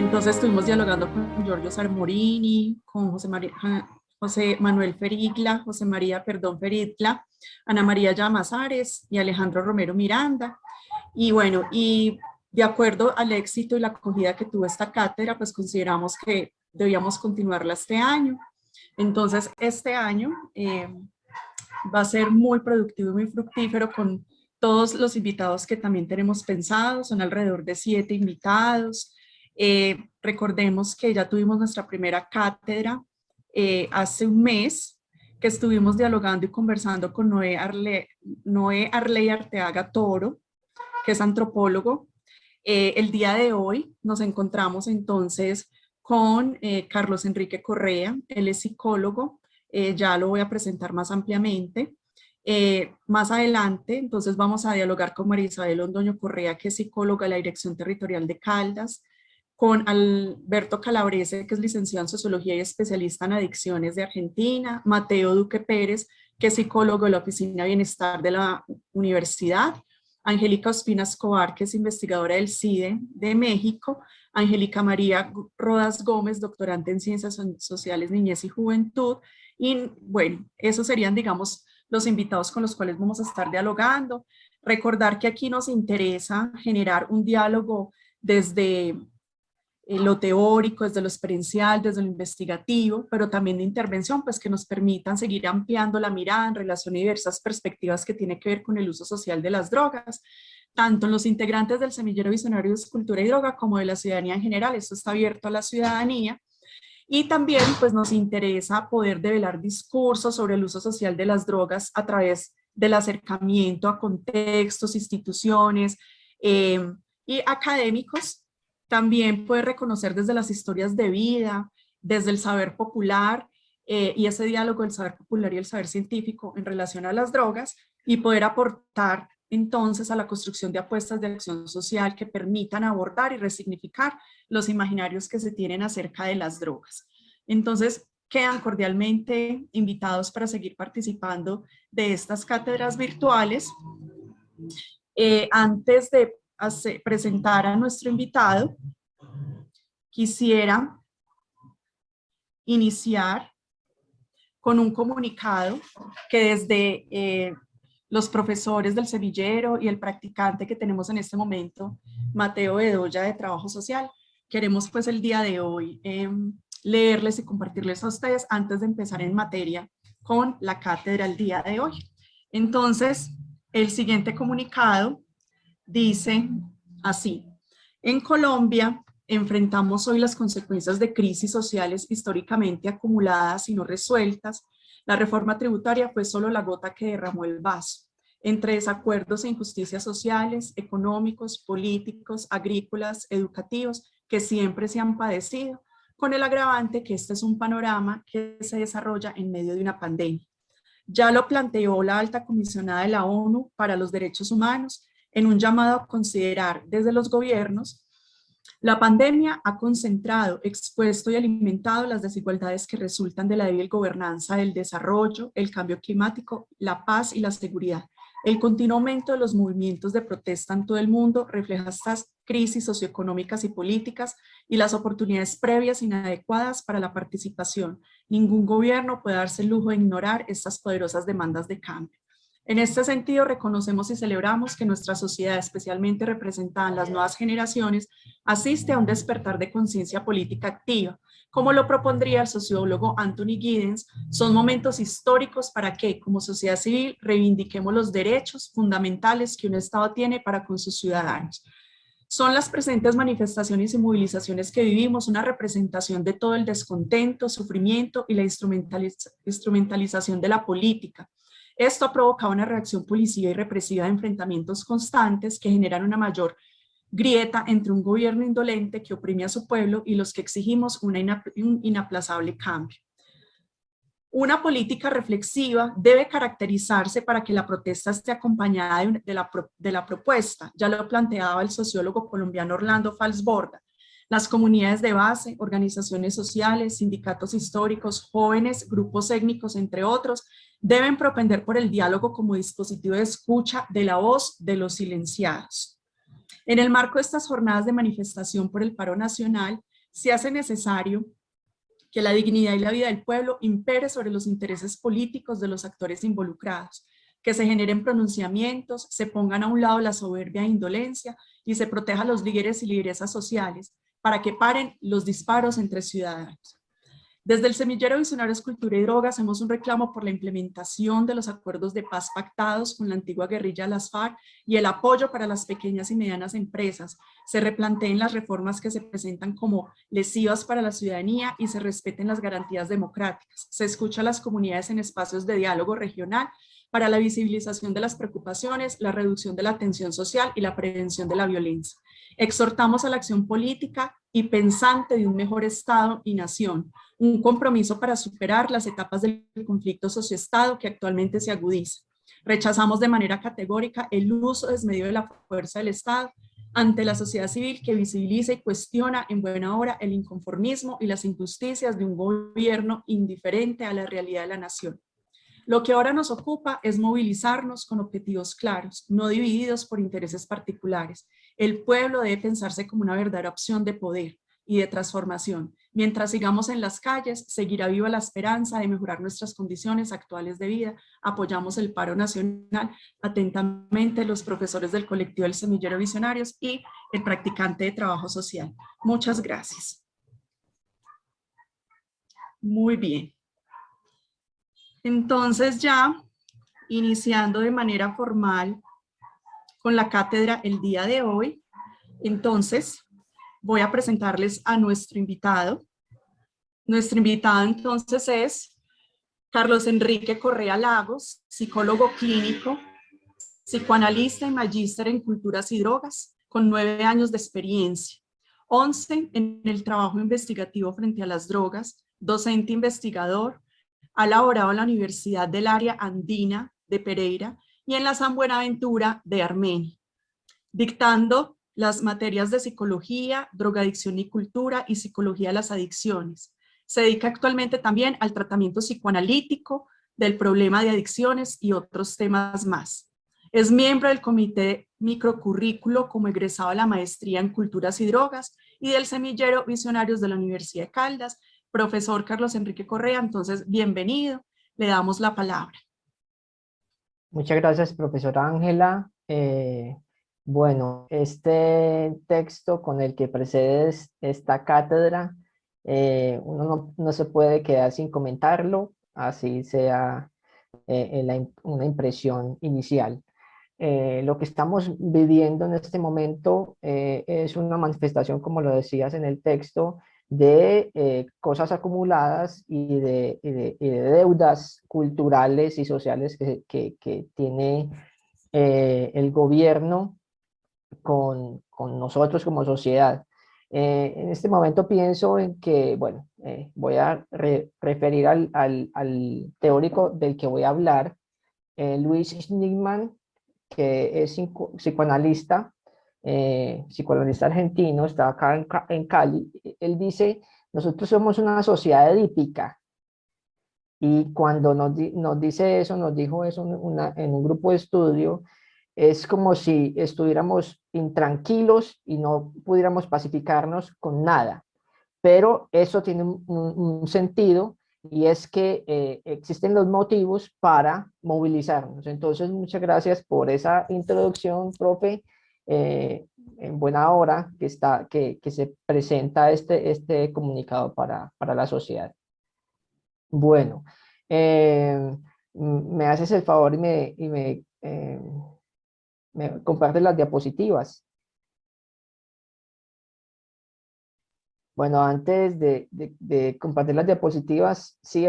Entonces estuvimos dialogando con Giorgio Sarmorini, con José Manuel Ferigla, Feritla, Ana María Llamazares y Alejandro Romero Miranda. Y bueno, y de acuerdo al éxito y la acogida que tuvo esta cátedra, pues consideramos que debíamos continuarla este año. Entonces, este año va a ser muy productivo y muy fructífero con todos los invitados que también tenemos pensados, son alrededor de 7 invitados. Recordemos que ya tuvimos nuestra primera cátedra hace un mes, que estuvimos dialogando y conversando con Noé Arley Arteaga Toro, que es antropólogo. El día de hoy nos encontramos entonces con Carlos Enrique Correa, él es psicólogo, ya lo voy a presentar más ampliamente. Más adelante, entonces vamos a dialogar con María Isabel Londoño Correa, que es psicóloga de la Dirección Territorial de Caldas, con Alberto Calabrese, que es licenciado en Sociología y especialista en adicciones de Argentina, Mateo Duque Pérez, que es psicólogo de la Oficina de Bienestar de la Universidad, Angélica Ospina Escobar, que es investigadora del CIDE de México, Angélica María Rodas Gómez, doctorante en Ciencias Sociales, Niñez y Juventud, y bueno, esos serían, digamos, los invitados con los cuales vamos a estar dialogando. Recordar que aquí nos interesa generar un diálogo desde lo teórico, desde lo experiencial, desde lo investigativo, pero también de intervención, pues que nos permitan seguir ampliando la mirada en relación a diversas perspectivas que tiene que ver con el uso social de las drogas, tanto en los integrantes del Semillero Visionario de Cultura y Droga como de la ciudadanía en general. Esto está abierto a la ciudadanía. Y también pues nos interesa poder develar discursos sobre el uso social de las drogas a través del acercamiento a contextos, instituciones y académicos. También poder reconocer desde las historias de vida, desde el saber popular y ese diálogo del saber popular y el saber científico en relación a las drogas, y poder aportar entonces a la construcción de apuestas de acción social que permitan abordar y resignificar los imaginarios que se tienen acerca de las drogas. Entonces, quedan cordialmente invitados para seguir participando de estas cátedras virtuales. Antes de presentar a nuestro invitado, quisiera iniciar con un comunicado que desde los profesores del semillero y el practicante que tenemos en este momento, Mateo Bedoya, de Trabajo Social, queremos pues el día de hoy leerles y compartirles a ustedes antes de empezar en materia con la cátedra el día de hoy. Entonces, el siguiente comunicado dice así: en Colombia enfrentamos hoy las consecuencias de crisis sociales históricamente acumuladas y no resueltas. La reforma tributaria fue solo la gota que derramó el vaso. Entre desacuerdos e injusticias sociales, económicos, políticos, agrícolas, educativos, que siempre se han padecido, con el agravante que este es un panorama que se desarrolla en medio de una pandemia. Ya lo planteó la alta comisionada de la ONU para los Derechos Humanos en un llamado a considerar desde los gobiernos. La pandemia ha concentrado, expuesto y alimentado las desigualdades que resultan de la débil gobernanza del desarrollo, el cambio climático, la paz y la seguridad. El continuo aumento de los movimientos de protesta en todo el mundo refleja estas crisis socioeconómicas y políticas y las oportunidades previas inadecuadas para la participación. Ningún gobierno puede darse el lujo de ignorar estas poderosas demandas de cambio. En este sentido, reconocemos y celebramos que nuestra sociedad, especialmente representada en las nuevas generaciones, asiste a un despertar de conciencia política activa. Como lo propondría el sociólogo Anthony Giddens, son momentos históricos para que, como sociedad civil, reivindiquemos los derechos fundamentales que un Estado tiene para con sus ciudadanos. Son las presentes manifestaciones y movilizaciones que vivimos una representación de todo el descontento, sufrimiento y la instrumentalización de la política. Esto ha provocado una reacción policiva y represiva de enfrentamientos constantes que generan una mayor grieta entre un gobierno indolente que oprime a su pueblo y los que exigimos un inaplazable cambio. Una política reflexiva debe caracterizarse para que la protesta esté acompañada de la propuesta. Ya lo planteaba el sociólogo colombiano Orlando Falsborda. Las comunidades de base, organizaciones sociales, sindicatos históricos, jóvenes, grupos étnicos, entre otros, deben propender por el diálogo como dispositivo de escucha de la voz de los silenciados. En el marco de estas jornadas de manifestación por el paro nacional, se hace necesario que la dignidad y la vida del pueblo impere sobre los intereses políticos de los actores involucrados, que se generen pronunciamientos, se pongan a un lado la soberbia e indolencia y se proteja a los líderes y lideresas sociales para que paren los disparos entre ciudadanos. Desde el Semillero Visionarios Cultura y Drogas hacemos un reclamo por la implementación de los acuerdos de paz pactados con la antigua guerrilla de las FARC y el apoyo para las pequeñas y medianas empresas. Se replanteen las reformas que se presentan como lesivas para la ciudadanía y se respeten las garantías democráticas. Se escucha a las comunidades en espacios de diálogo regional para la visibilización de las preocupaciones, la reducción de la tensión social y la prevención de la violencia. Exhortamos a la acción política y pensante de un mejor Estado y nación, un compromiso para superar las etapas del conflicto socioestado que actualmente se agudiza. Rechazamos de manera categórica el uso desmedido de la fuerza del Estado ante la sociedad civil que visibiliza y cuestiona en buena hora el inconformismo y las injusticias de un gobierno indiferente a la realidad de la nación. Lo que ahora nos ocupa es movilizarnos con objetivos claros, no divididos por intereses particulares. El pueblo debe pensarse como una verdadera opción de poder y de transformación. Mientras sigamos en las calles, seguirá viva la esperanza de mejorar nuestras condiciones actuales de vida. Apoyamos el paro nacional. Atentamente, los profesores del colectivo El Semillero Visionarios y el practicante de trabajo social. Muchas gracias. Muy bien. Entonces ya, iniciando de manera formal con la cátedra el día de hoy, entonces voy a presentarles a nuestro invitado. Nuestro invitado entonces es Carlos Enrique Correa Lagos, psicólogo clínico, psicoanalista y magíster en culturas y drogas, con 9 años de experiencia, 11 en el trabajo investigativo frente a las drogas, docente investigador. Ha laborado en la Universidad del Área Andina de Pereira y en la San Buenaventura de Armenia, dictando las materias de psicología, drogadicción y cultura y psicología de las adicciones. Se dedica actualmente también al tratamiento psicoanalítico del problema de adicciones y otros temas más. Es miembro del Comité Microcurrículo como egresado de la Maestría en Culturas y Drogas y del Semillero Visionarios de la Universidad de Caldas. Profesor Carlos Enrique Correa, entonces, bienvenido, le damos la palabra. Muchas gracias, profesora Ángela. Bueno, este texto con el que precedes esta cátedra, uno no se puede quedar sin comentarlo, así sea una impresión inicial. Lo que estamos viviendo en este momento es una manifestación, como lo decías en el texto, de cosas acumuladas y de deudas culturales y sociales que tiene el gobierno con nosotros como sociedad. En este momento pienso en que, bueno, voy a referir al teórico del que voy a hablar, Luis Schnickman, que es psicoanalista argentino, está acá en Cali. Él dice, nosotros somos una sociedad edípica, y cuando nos dice eso, nos dijo eso en un grupo de estudio, es como si estuviéramos intranquilos y no pudiéramos pacificarnos con nada, pero eso tiene un sentido, y es que existen los motivos para movilizarnos. Entonces, muchas gracias por esa introducción, profe. En buena hora que se presenta este comunicado para la sociedad. Bueno, me haces el favor me compartes las diapositivas. Bueno, antes de compartir las diapositivas, sí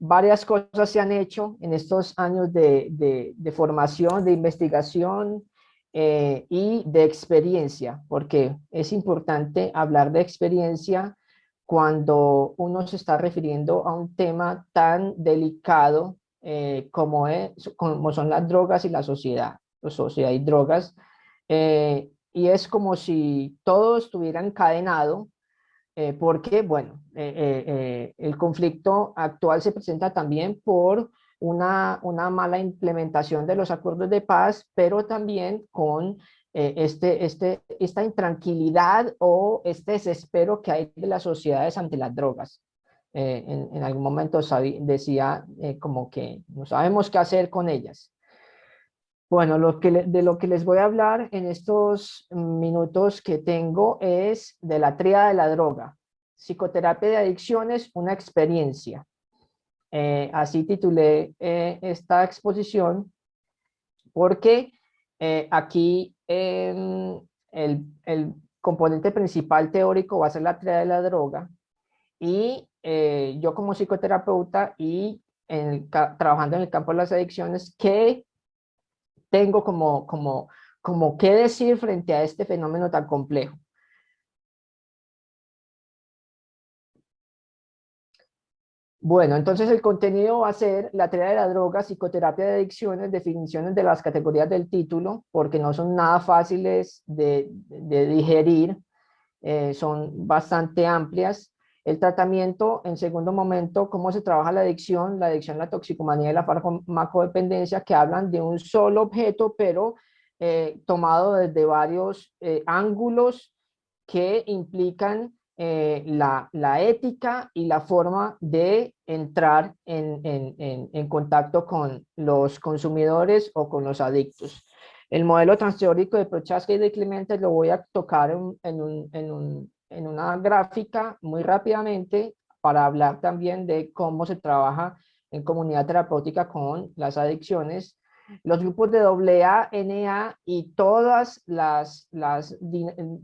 varias cosas se han hecho en estos años de formación, de investigación y de experiencia, porque es importante hablar de experiencia cuando uno se está refiriendo a un tema tan delicado como son las drogas y la sociedad y drogas. Y es como si todo estuviera encadenado, porque, bueno, el conflicto actual se presenta también por una mala implementación de los acuerdos de paz, pero también con esta intranquilidad o este desespero que hay de las sociedades ante las drogas. En algún momento decía como que no sabemos qué hacer con ellas. Bueno, de lo que les voy a hablar en estos minutos que tengo es de la tríada de la droga. Psicoterapia de adicciones, una experiencia. Así titulé esta exposición porque aquí el componente principal teórico va a ser la tríada de la droga y yo como psicoterapeuta y trabajando en el campo de las adicciones, ¿qué tengo como qué decir frente a este fenómeno tan complejo? Bueno, entonces el contenido va a ser la teoría de la droga, psicoterapia de adicciones, definiciones de las categorías del título, porque no son nada fáciles de digerir, son bastante amplias. El tratamiento, en segundo momento, cómo se trabaja la adicción, la toxicomanía y la farmacodependencia, que hablan de un solo objeto, pero tomado desde varios ángulos que implican la ética y la forma de entrar en contacto con los consumidores o con los adictos. El modelo transteórico de Prochaska y de Clemente lo voy a tocar en una gráfica muy rápidamente para hablar también de cómo se trabaja en comunidad terapéutica con las adicciones. Los grupos de AA, NA y todos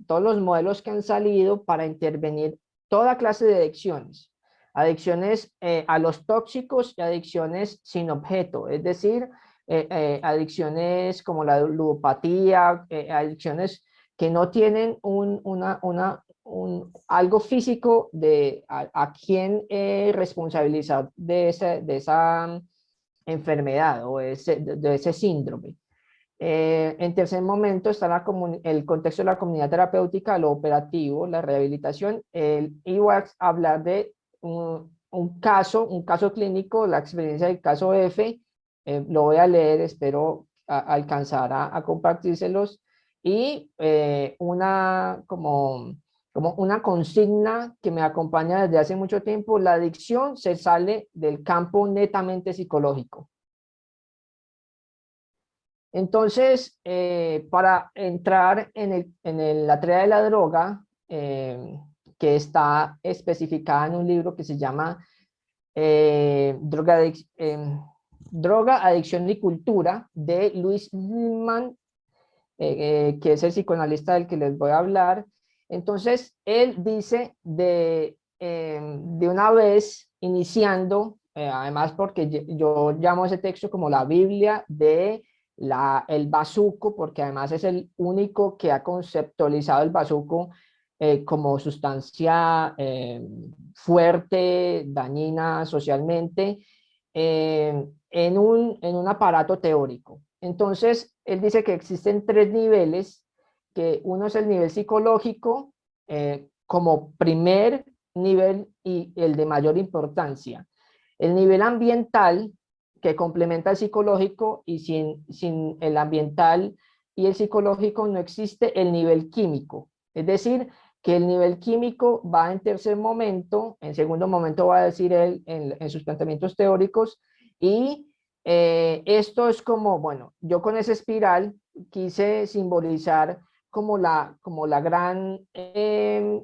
los modelos que han salido para intervenir toda clase de adicciones. Adicciones a los tóxicos y adicciones sin objeto, es decir, adicciones como la ludopatía, adicciones que no tienen algo físico a quien responsabilizar de esa enfermedad o de ese síndrome. En tercer momento está el contexto de la comunidad terapéutica, lo operativo, la rehabilitación. Y voy a hablar de un caso clínico, la experiencia del caso F. Lo voy a leer, espero alcanzar a compartírselos. Y como una consigna que me acompaña desde hace mucho tiempo: la adicción se sale del campo netamente psicológico. Entonces, para entrar la teoría de la droga, que está especificada en un libro que se llama Droga, Adicción y Cultura, de Luis Lippmann, que es el psicoanalista del que les voy a hablar. Entonces, él dice de una vez, iniciando, además porque yo llamo ese texto como la Biblia de el bazuco, porque además es el único que ha conceptualizado el bazuco como sustancia fuerte, dañina socialmente, en un aparato teórico. Entonces, él dice que existen tres niveles, que uno es el nivel psicológico como primer nivel y el de mayor importancia. El nivel ambiental, que complementa el psicológico, y sin el ambiental y el psicológico no existe el nivel químico. Es decir, que el nivel químico va en tercer momento, en segundo momento va a decir él en sus planteamientos teóricos, y esto es como, bueno, yo con esa espiral quise simbolizar como la gran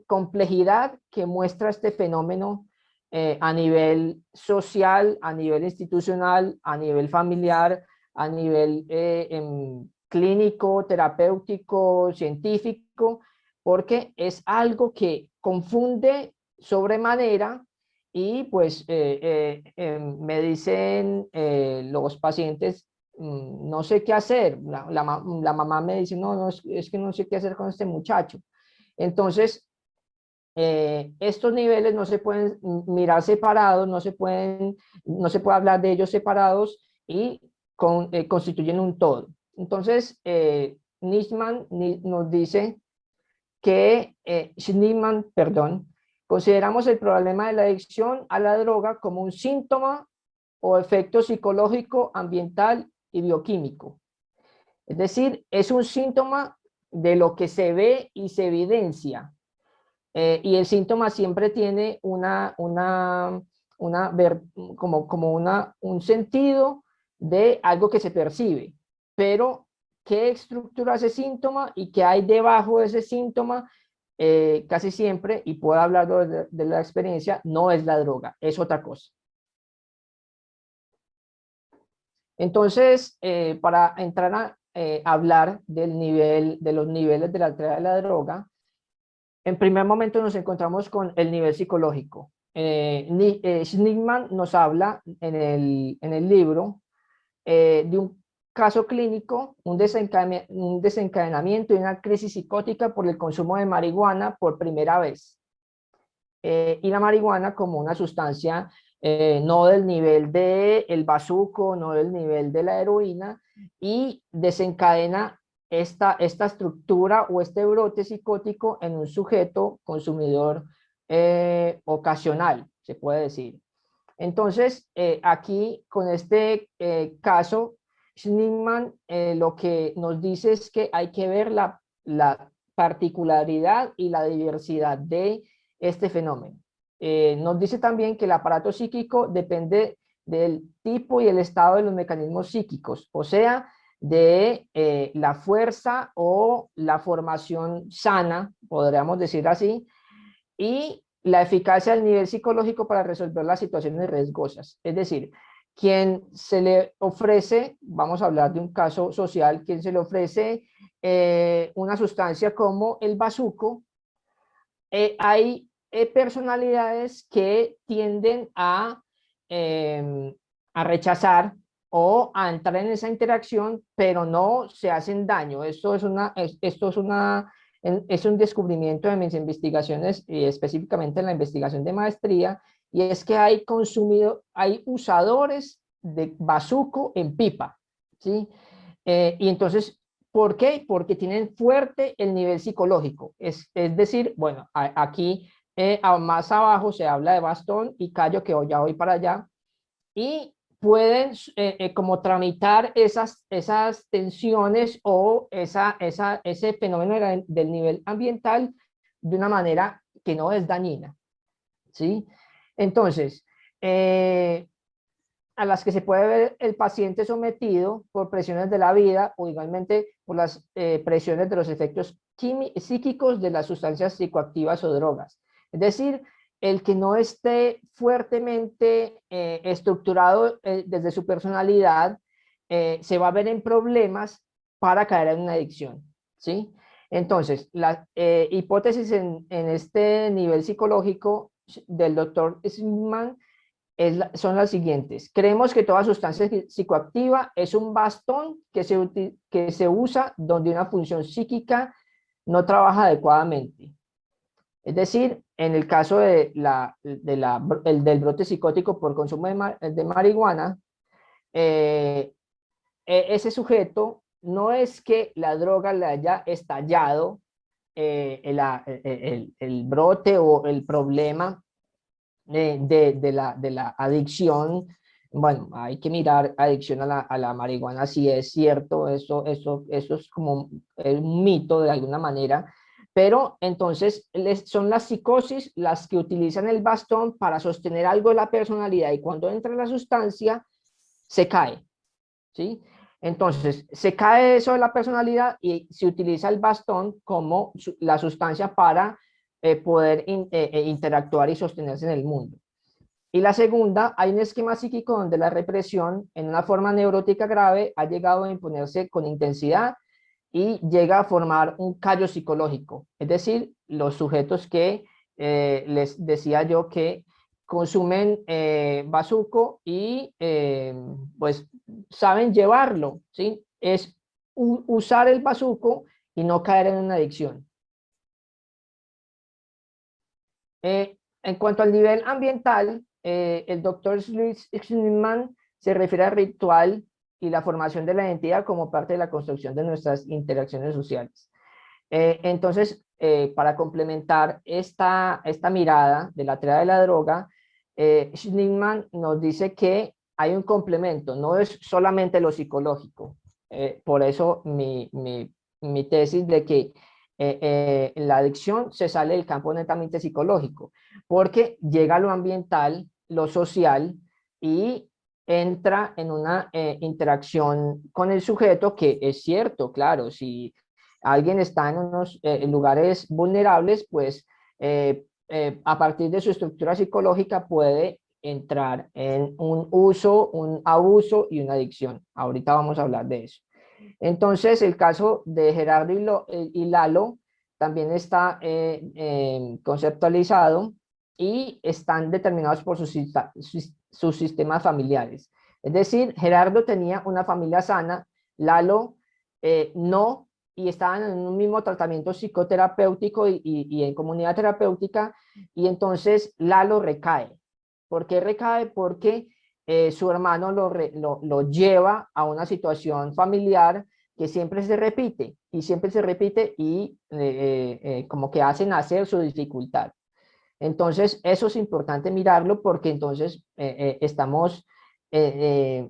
complejidad que muestra este fenómeno a nivel social, a nivel institucional, a nivel familiar, a nivel clínico, terapéutico, científico, porque es algo que confunde sobremanera. Y pues me dicen los pacientes, no sé qué hacer. La mamá me dice, no, es que no sé qué hacer con este muchacho. Entonces, estos niveles no se pueden mirar separados, no se puede hablar de ellos separados y constituyen un todo. Entonces, Nisman nos dice que Schneemann, perdón, consideramos el problema de la adicción a la droga como un síntoma o efecto psicológico, ambiental y bioquímico. Es decir, es un síntoma de lo que se ve y se evidencia. Y el síntoma siempre tiene un sentido de algo que se percibe, pero qué estructura ese síntoma y qué hay debajo de ese síntoma, casi siempre, y puedo hablar de la experiencia, no es la droga, es otra cosa. Entonces, para entrar a hablar de los niveles de la teoría de la droga, en primer momento nos encontramos con el nivel psicológico. Schnickman nos habla en el libro de un caso clínico, un desencadenamiento y una crisis psicótica por el consumo de marihuana por primera vez. Y la marihuana como una sustancia no del nivel del bazuco, no del nivel de la heroína, y desencadena esta estructura o este brote psicótico en un sujeto consumidor ocasional, se puede decir. Entonces, aquí con este caso, Schnickman lo que nos dice es que hay que ver la particularidad y la diversidad de este fenómeno. Nos dice también que el aparato psíquico depende del tipo y el estado de los mecanismos psíquicos, o sea, de la fuerza o la formación sana, podríamos decir así, y la eficacia del nivel psicológico para resolver las situaciones riesgosas. Es decir, quien se le ofrece, vamos a hablar de un caso social, quien se le ofrece una sustancia como el bazuco, hay personalidades que tienden a rechazar o a entrar en esa interacción, pero no se hacen daño. Es un descubrimiento de mis investigaciones, y específicamente en la investigación de maestría, y es que hay usadores de bazuco en pipa, ¿sí? Y entonces, ¿por qué? Porque tienen fuerte el nivel psicológico. Es decir, bueno, aquí más abajo se habla de bastón y callo, que ya voy para allá, y pueden como tramitar esas tensiones o ese fenómeno del nivel ambiental de una manera que no es dañina, ¿sí? Entonces, a las que se puede ver el paciente sometido por presiones de la vida o igualmente por las presiones de los efectos psíquicos de las sustancias psicoactivas o drogas. Es decir, el que no esté fuertemente estructurado desde su personalidad se va a ver en problemas para caer en una adicción, ¿sí? Entonces, la hipótesis en este nivel psicológico del doctor Smithman son las siguientes. Creemos que toda sustancia psicoactiva es un bastón que se usa donde una función psíquica no trabaja adecuadamente. Es decir, en el caso del brote psicótico por consumo de marihuana, ese sujeto no es que la droga le haya estallado el brote o el problema de la adicción. Bueno, hay que mirar adicción a la marihuana, si es cierto, eso es como un mito de alguna manera, pero entonces son las psicosis las que utilizan el bastón para sostener algo de la personalidad, y cuando entra la sustancia se cae, ¿sí? Entonces, se cae eso de la personalidad y se utiliza el bastón como la sustancia para poder interactuar y sostenerse en el mundo. Y la segunda, hay un esquema psíquico donde la represión en una forma neurótica grave ha llegado a imponerse con intensidad y llega a formar un callo psicológico. Es decir, los sujetos que les decía yo que consumen bazuco y pues saben llevarlo, ¿sí? Es usar el bazuco y no caer en una adicción. En cuanto al nivel ambiental, el doctor Schlickman se refiere al ritual y la formación de la identidad como parte de la construcción de nuestras interacciones sociales. Entonces, para complementar esta mirada de la teoría de la droga, Schlickman nos dice que hay un complemento, no es solamente lo psicológico. Por eso mi mi tesis de que la adicción se sale del campo netamente psicológico, porque llega a lo ambiental, lo social y entra en una interacción con el sujeto que es cierto, claro, si alguien está en unos lugares vulnerables, pues a partir de su estructura psicológica puede entrar en un uso, un abuso y una adicción. Ahorita vamos a hablar de eso. Entonces, el caso de Gerardo y Lalo también está conceptualizado y están determinados por sus sistemas familiares. Es decir, Gerardo tenía una familia sana, Lalo no, y estaban en un mismo tratamiento psicoterapéutico y en comunidad terapéutica, y entonces Lalo recae. ¿Por qué recae? Porque su hermano lo lleva a una situación familiar que siempre se repite y siempre se repite y como que hacen nacer su dificultad. Entonces, eso es importante mirarlo porque entonces estamos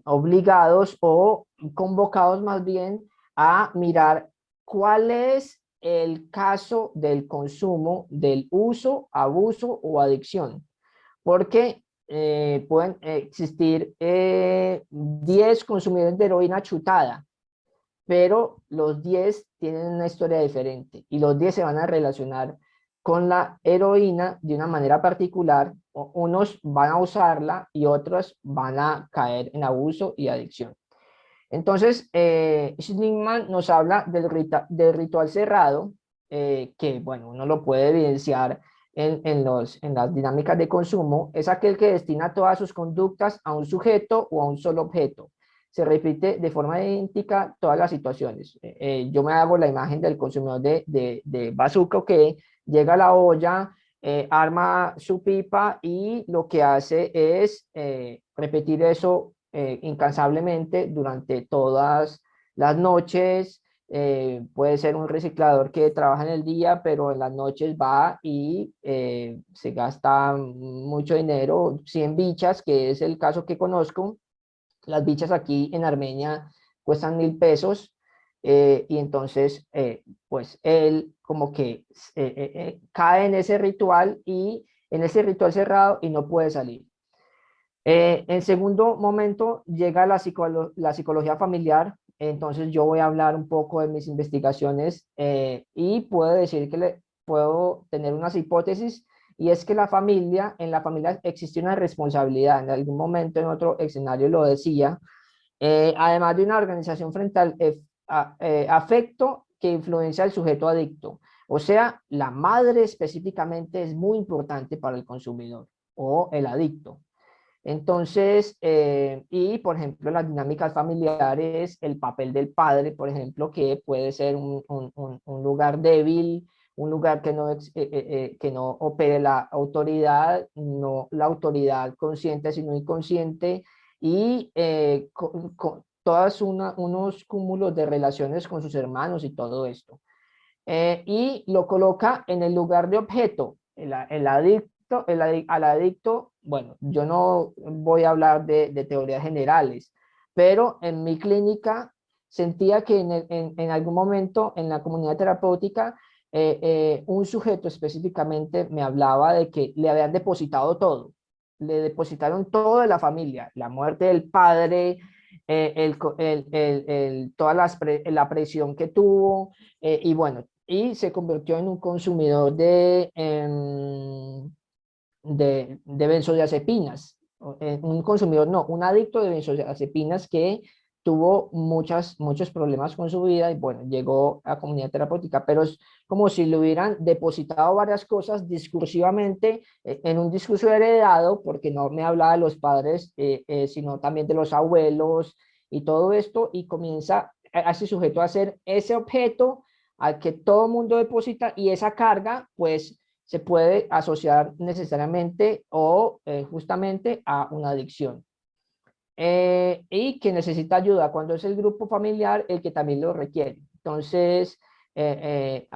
obligados o convocados más bien a mirar cuál es el caso del consumo, del uso, abuso o adicción. Porque pueden existir 10 consumidores de heroína chutada, pero los 10 tienen una historia diferente y los 10 se van a relacionar con la heroína de una manera particular. Unos van a usarla y otros van a caer en abuso y adicción. Entonces, Schlickman nos habla del ritual cerrado, que, bueno, uno lo puede evidenciar en las dinámicas de consumo. Es aquel que destina todas sus conductas a un sujeto o a un solo objeto. Se repite de forma idéntica todas las situaciones. Yo me hago la imagen del consumidor de bazuco que llega a la olla, arma su pipa y lo que hace es repetir eso incansablemente durante todas las noches. Puede ser un reciclador que trabaja en el día, pero en las noches va y se gasta mucho dinero, 100 bichas, que es el caso que conozco. Las bichas aquí en Armenia cuestan 1.000 pesos, y entonces pues él como que cae en ese ritual y en ese ritual cerrado y no puede salir. En segundo momento llega la psicología familiar. Entonces yo voy a hablar un poco de mis investigaciones y puedo decir que puedo tener unas hipótesis, y es que en la familia existe una responsabilidad. En algún momento en otro escenario lo decía, además de una organización frente al afecto que influencia al sujeto adicto. O sea, la madre específicamente es muy importante para el consumidor o el adicto. Entonces, y por ejemplo, las dinámicas familiares, el papel del padre, por ejemplo, que puede ser un lugar débil, un lugar que no opere la autoridad, no la autoridad consciente, sino inconsciente, y todas unos cúmulos de relaciones con sus hermanos y todo esto. Y lo coloca en el lugar de objeto. El adicto, al adicto, bueno, yo no voy a hablar de teorías generales, pero en mi clínica sentía que en algún momento en la comunidad terapéutica un sujeto específicamente me hablaba de que le habían depositado todo. Le depositaron todo de la familia, la muerte del padre, toda la presión que tuvo, y bueno, y se convirtió en un consumidor de benzodiazepinas. Un consumidor, no, un adicto de benzodiazepinas que tuvo muchos problemas con su vida y bueno, llegó a comunidad terapéutica, pero es como si le hubieran depositado varias cosas discursivamente en un discurso heredado, porque no me hablaba de los padres, sino también de los abuelos y todo esto, y comienza a ese sujeto a ser ese objeto al que todo el mundo deposita, y esa carga pues se puede asociar necesariamente o justamente a una adicción. Y que necesita ayuda cuando es el grupo familiar el que también lo requiere. Entonces,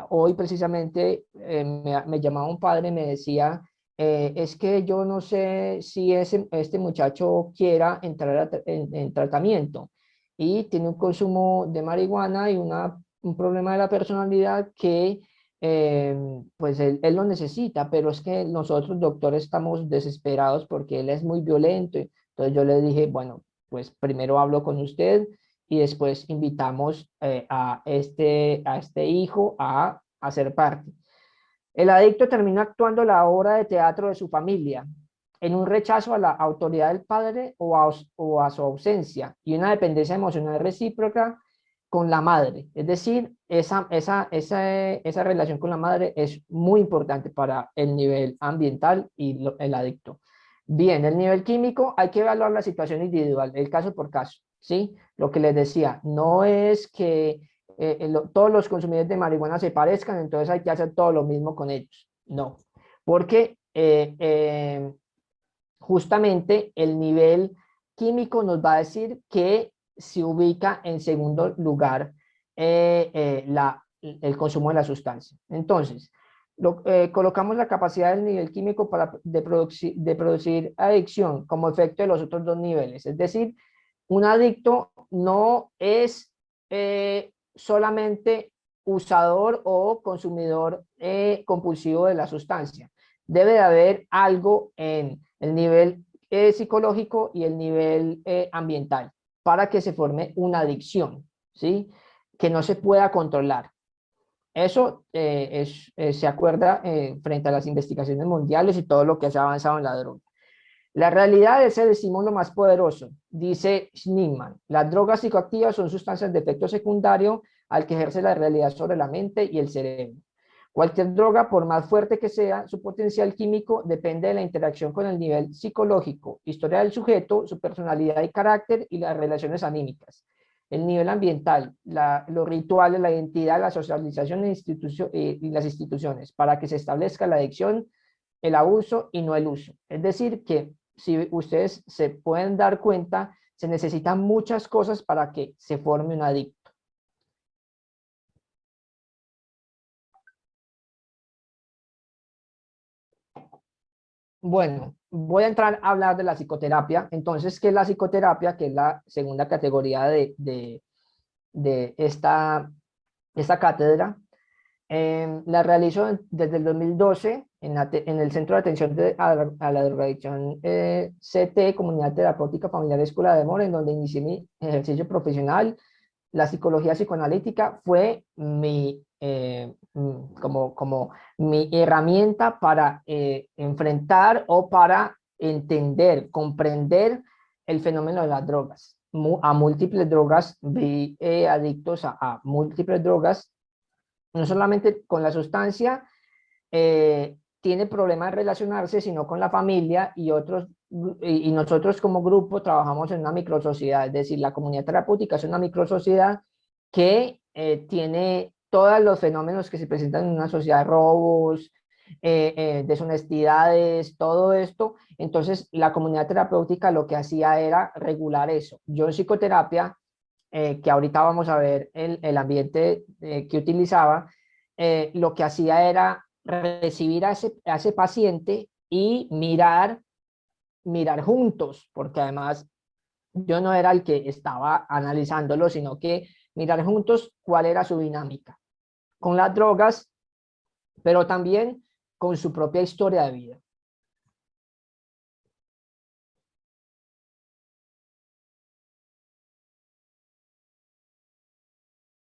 hoy precisamente me llamaba un padre y me decía, es que yo no sé si este muchacho quiera entrar en tratamiento y tiene un consumo de marihuana y una un problema de la personalidad que pues él lo necesita, pero es que nosotros doctores estamos desesperados porque él es muy violento. Entonces yo le dije, bueno, pues primero hablo con usted y después invitamos a este hijo a ser parte. El adicto terminó actuando la obra de teatro de su familia, en un rechazo a la autoridad del padre o a su ausencia y una dependencia emocional recíproca con la madre. Es decir, esa relación con la madre es muy importante para el nivel ambiental y el adicto. Bien, el nivel químico hay que evaluar la situación individual, el caso por caso, ¿sí? Lo que les decía, no es que todos los consumidores de marihuana se parezcan, entonces hay que hacer todo lo mismo con ellos. No, porque justamente el nivel químico nos va a decir que se ubica en segundo lugar el consumo de la sustancia. Entonces, colocamos la capacidad del nivel químico de producir adicción como efecto de los otros dos niveles. Es decir, un adicto no es solamente usador o consumidor compulsivo de la sustancia. Debe de haber algo en el nivel psicológico y el nivel ambiental para que se forme una adicción, ¿sí? Que no se pueda controlar. Eso se acuerda frente a las investigaciones mundiales y todo lo que se ha avanzado en la droga. La realidad es el estímulo más poderoso, dice Schneemann. Las drogas psicoactivas son sustancias de efecto secundario al que ejerce la realidad sobre la mente y el cerebro. Cualquier droga, por más fuerte que sea, su potencial químico depende de la interacción con el nivel psicológico, historia del sujeto, su personalidad y carácter y las relaciones anímicas. El nivel ambiental, los rituales, la identidad, la socialización y las instituciones, para que se establezca la adicción, el abuso y no el uso. Es decir, que si ustedes se pueden dar cuenta, se necesitan muchas cosas para que se forme un adicto. Bueno, voy a entrar a hablar de la psicoterapia. Entonces, ¿qué es la psicoterapia? Que es la segunda categoría de esta cátedra. La realizo desde el 2012 en el Centro de Atención a la Drogadicción CT, Comunidad Terapéutica Familiar Escuela de Amor, en donde inicié mi ejercicio profesional. La psicología psicoanalítica fue como mi herramienta para enfrentar o para entender, comprender el fenómeno de las drogas. A múltiples drogas, vi adictos a múltiples drogas, no solamente con la sustancia, tiene problemas de relacionarse, sino con la familia y otros, y nosotros como grupo trabajamos en una microsociedad, es decir, la comunidad terapéutica es una microsociedad que tiene todos los fenómenos que se presentan en una sociedad, robos, deshonestidades, todo esto. Entonces, la comunidad terapéutica lo que hacía era regular eso. Yo en psicoterapia, que ahorita vamos a ver el ambiente que utilizaba, lo que hacía era recibir a ese paciente y mirar juntos, porque además yo no era el que estaba analizándolo, sino que mirar juntos cuál era su dinámica con las drogas, pero también con su propia historia de vida.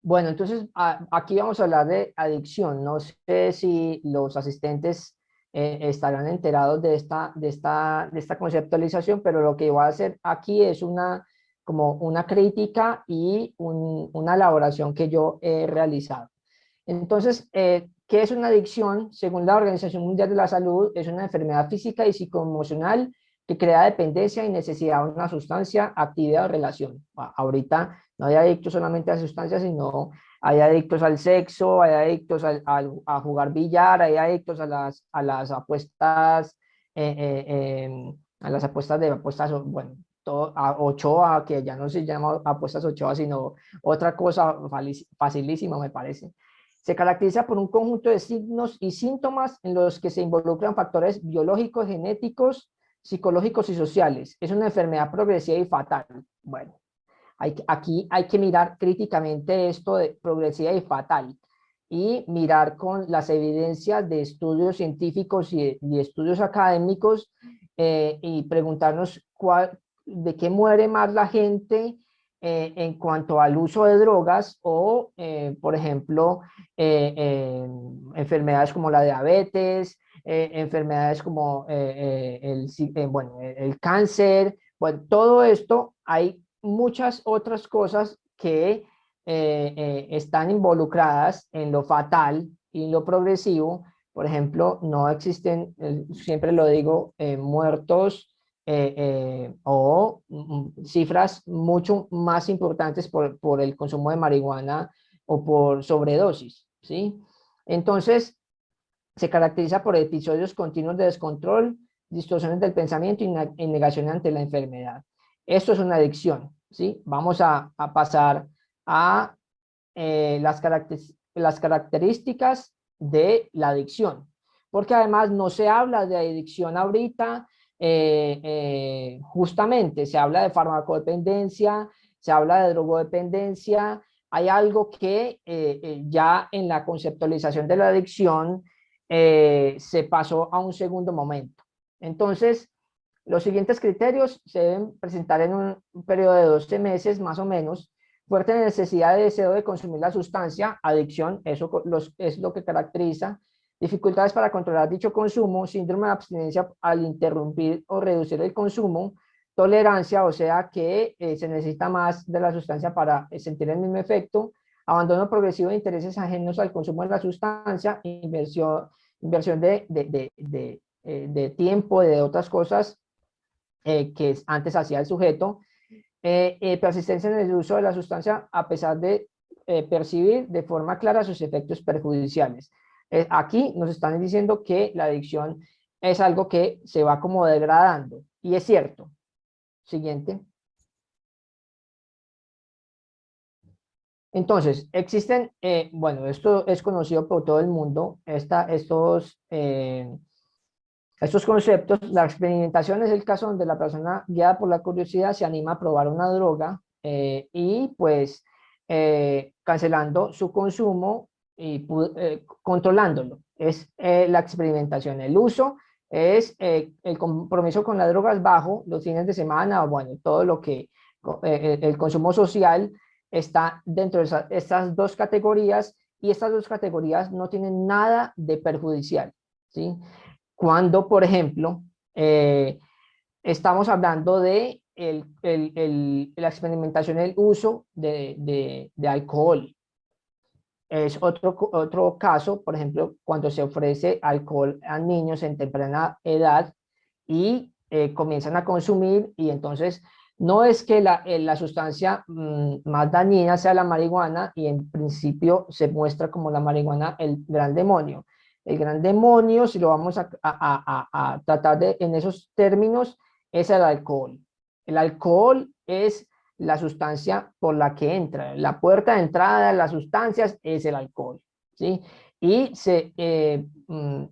Bueno, entonces aquí vamos a hablar de adicción. No sé si los asistentes estarán enterados de esta conceptualización, pero lo que voy a hacer aquí es como una crítica y una elaboración que yo he realizado. Entonces, ¿qué es una adicción? Según la Organización Mundial de la Salud, es una enfermedad física y psicoemocional que crea dependencia y necesidad de una sustancia, actividad o relación. Ahorita no hay adictos solamente a sustancias, sino hay adictos al sexo, hay adictos a jugar billar, hay adictos a las apuestas, a las apuestas bueno, a Ochoa, que ya no se llama apuestas Ochoa, sino otra cosa facilísima, me parece. Se caracteriza por un conjunto de signos y síntomas en los que se involucran factores biológicos, genéticos, psicológicos y sociales. Es una enfermedad progresiva y fatal. Bueno, Aquí hay que mirar críticamente esto de progresiva y fatal y mirar con las evidencias de estudios científicos y estudios académicos y preguntarnos de qué muere más la gente en cuanto al uso de drogas o, por ejemplo, enfermedades como la diabetes, enfermedades como bueno, el cáncer. Bueno, todo esto, hay muchas otras cosas que están involucradas en lo fatal y en lo progresivo. Por ejemplo, no existen, siempre lo digo, muertos o cifras mucho más importantes por el consumo de marihuana o por sobredosis, ¿sí? Entonces, se caracteriza por episodios continuos de descontrol, distorsiones del pensamiento y negación ante la enfermedad. Esto es una adicción, ¿sí? Vamos a pasar a las características de la adicción, porque además no se habla de adicción ahorita, justamente se habla de farmacodependencia, se habla de drogodependencia. Hay algo que ya en la conceptualización de la adicción se pasó a un segundo momento. Entonces, los siguientes criterios se deben presentar en un periodo de 12 meses más o menos. Fuerte necesidad de deseo de consumir la sustancia, adicción, eso es lo que caracteriza. Dificultades para controlar dicho consumo, síndrome de abstinencia al interrumpir o reducir el consumo, tolerancia, o sea que se necesita más de la sustancia para sentir el mismo efecto, abandono progresivo de intereses ajenos al consumo de la sustancia, inversión de tiempo, de otras cosas que antes hacía el sujeto, persistencia en el uso de la sustancia a pesar de percibir de forma clara sus efectos perjudiciales. Aquí nos están diciendo que la adicción es algo que se va como degradando, y es cierto. Siguiente. Entonces, existen, bueno, esto es conocido por todo el mundo, estos conceptos. La experimentación es el caso donde la persona, guiada por la curiosidad, se anima a probar una droga y pues cancelando su consumo y controlándolo. Es la experimentación. El uso es el compromiso con la droga es bajo, los fines de semana, bueno, todo lo que el consumo social está dentro de estas dos categorías, y estas dos categorías no tienen nada de perjudicial, ¿sí? Cuando, por ejemplo, estamos hablando de la experimentación, el uso de alcohol. Es otro caso, por ejemplo, cuando se ofrece alcohol a niños en temprana edad y comienzan a consumir, y entonces no es que la sustancia más dañina sea la marihuana, y en principio se muestra como la marihuana el gran demonio. El gran demonio, si lo vamos a tratar en esos términos, es el alcohol. El alcohol es la sustancia por la que entra. La puerta de entrada de las sustancias es el alcohol, ¿sí? Y se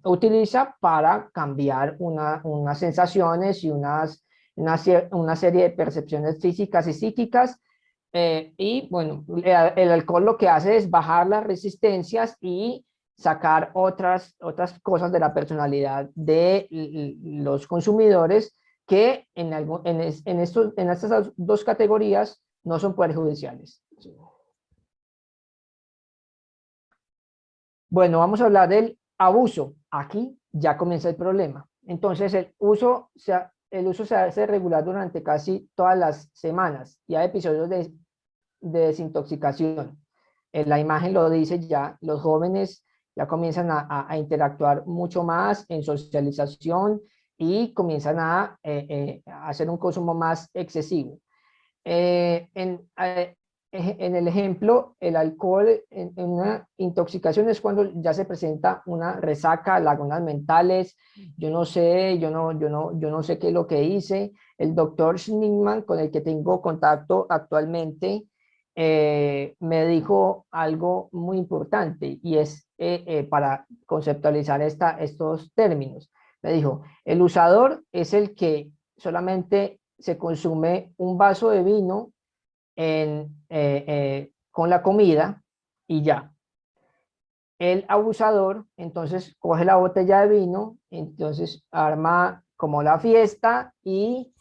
utiliza para cambiar unas sensaciones y una serie de percepciones físicas y psíquicas. Y bueno, el alcohol lo que hace es bajar las resistencias y sacar otras cosas de la personalidad de los consumidores que en estas dos categorías no son perjudiciales. Bueno, vamos a hablar del abuso. Aquí ya comienza el problema. Entonces, el uso se hace regular durante casi todas las semanas, y hay episodios de desintoxicación. La imagen lo dice ya, los jóvenes ya comienzan a interactuar mucho más en socialización y comienzan a hacer un consumo más excesivo. En el ejemplo, el alcohol en una intoxicación es cuando ya se presenta una resaca, lagunas mentales. Yo no sé, yo no sé qué es lo que hice. El doctor Schnickman, con el que tengo contacto actualmente, me dijo algo muy importante, y es para conceptualizar estos términos. Me dijo, el usador es el que solamente se consume un vaso de vino con la comida y ya. El abusador entonces coge la botella de vino, entonces arma como la fiesta y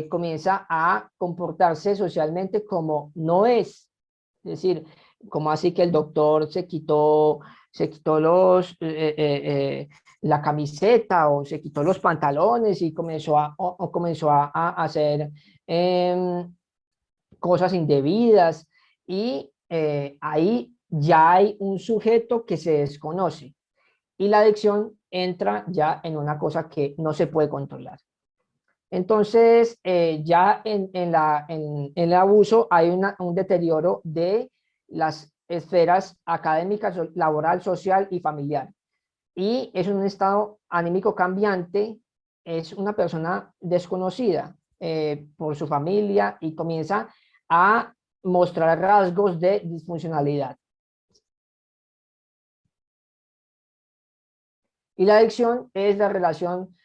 comienza a comportarse socialmente como no es. Es decir, como así que el doctor se quitó la camiseta o se quitó los pantalones y comenzó a hacer cosas indebidas y ahí ya hay un sujeto que se desconoce y la adicción entra ya en una cosa que no se puede controlar. Entonces, ya en el abuso hay un deterioro de las esferas académicas, laboral, social y familiar. Y es un estado anímico cambiante, es una persona desconocida por su familia y comienza a mostrar rasgos de disfuncionalidad. Y la adicción es la relación,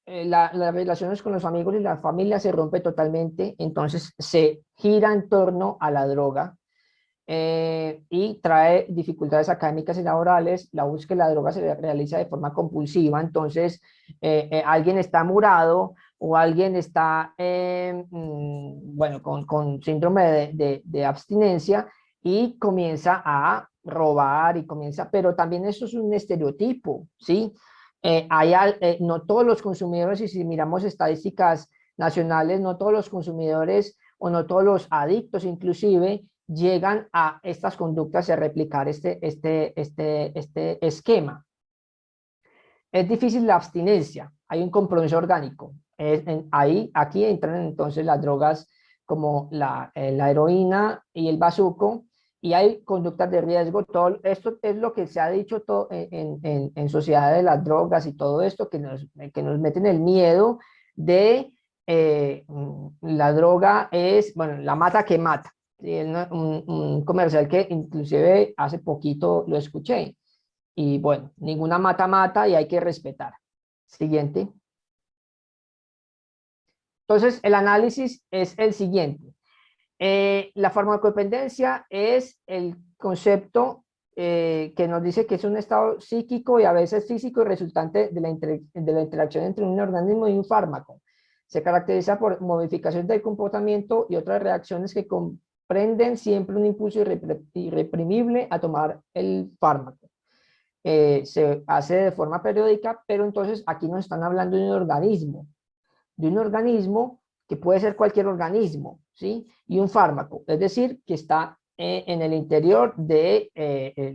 las relaciones con los amigos y la familia se rompe totalmente, entonces se gira en torno a la droga y trae dificultades académicas y laborales. La búsqueda de la droga se realiza de forma compulsiva, entonces alguien está murado o alguien está, bueno, con síndrome de abstinencia y comienza a robar y comienza, pero también eso es un estereotipo, ¿sí? No todos los consumidores, y si miramos estadísticas nacionales, no todos los consumidores o no todos los adictos inclusive llegan a estas conductas y a replicar este esquema. Es difícil la abstinencia, hay un compromiso orgánico. Aquí entran entonces las drogas como la heroína y el bazuco, y hay conductas de riesgo. Todo esto es lo que se ha dicho en sociedad de las drogas y todo esto, que nos meten el miedo de la droga es, bueno, la mata que mata. Sí, es un comercial que inclusive hace poquito lo escuché. Y bueno, ninguna mata mata y hay que respetar. Siguiente. Entonces, el análisis es el siguiente. La farmacodependencia es el concepto que nos dice que es un estado psíquico y a veces físico y resultante de la interacción entre un organismo y un fármaco. Se caracteriza por modificación del comportamiento y otras reacciones que comprenden siempre un impulso irreprimible a tomar el fármaco. Se hace de forma periódica, pero entonces aquí nos están hablando de un organismo que puede ser cualquier organismo, ¿sí? Y un fármaco, es decir, que está en el interior de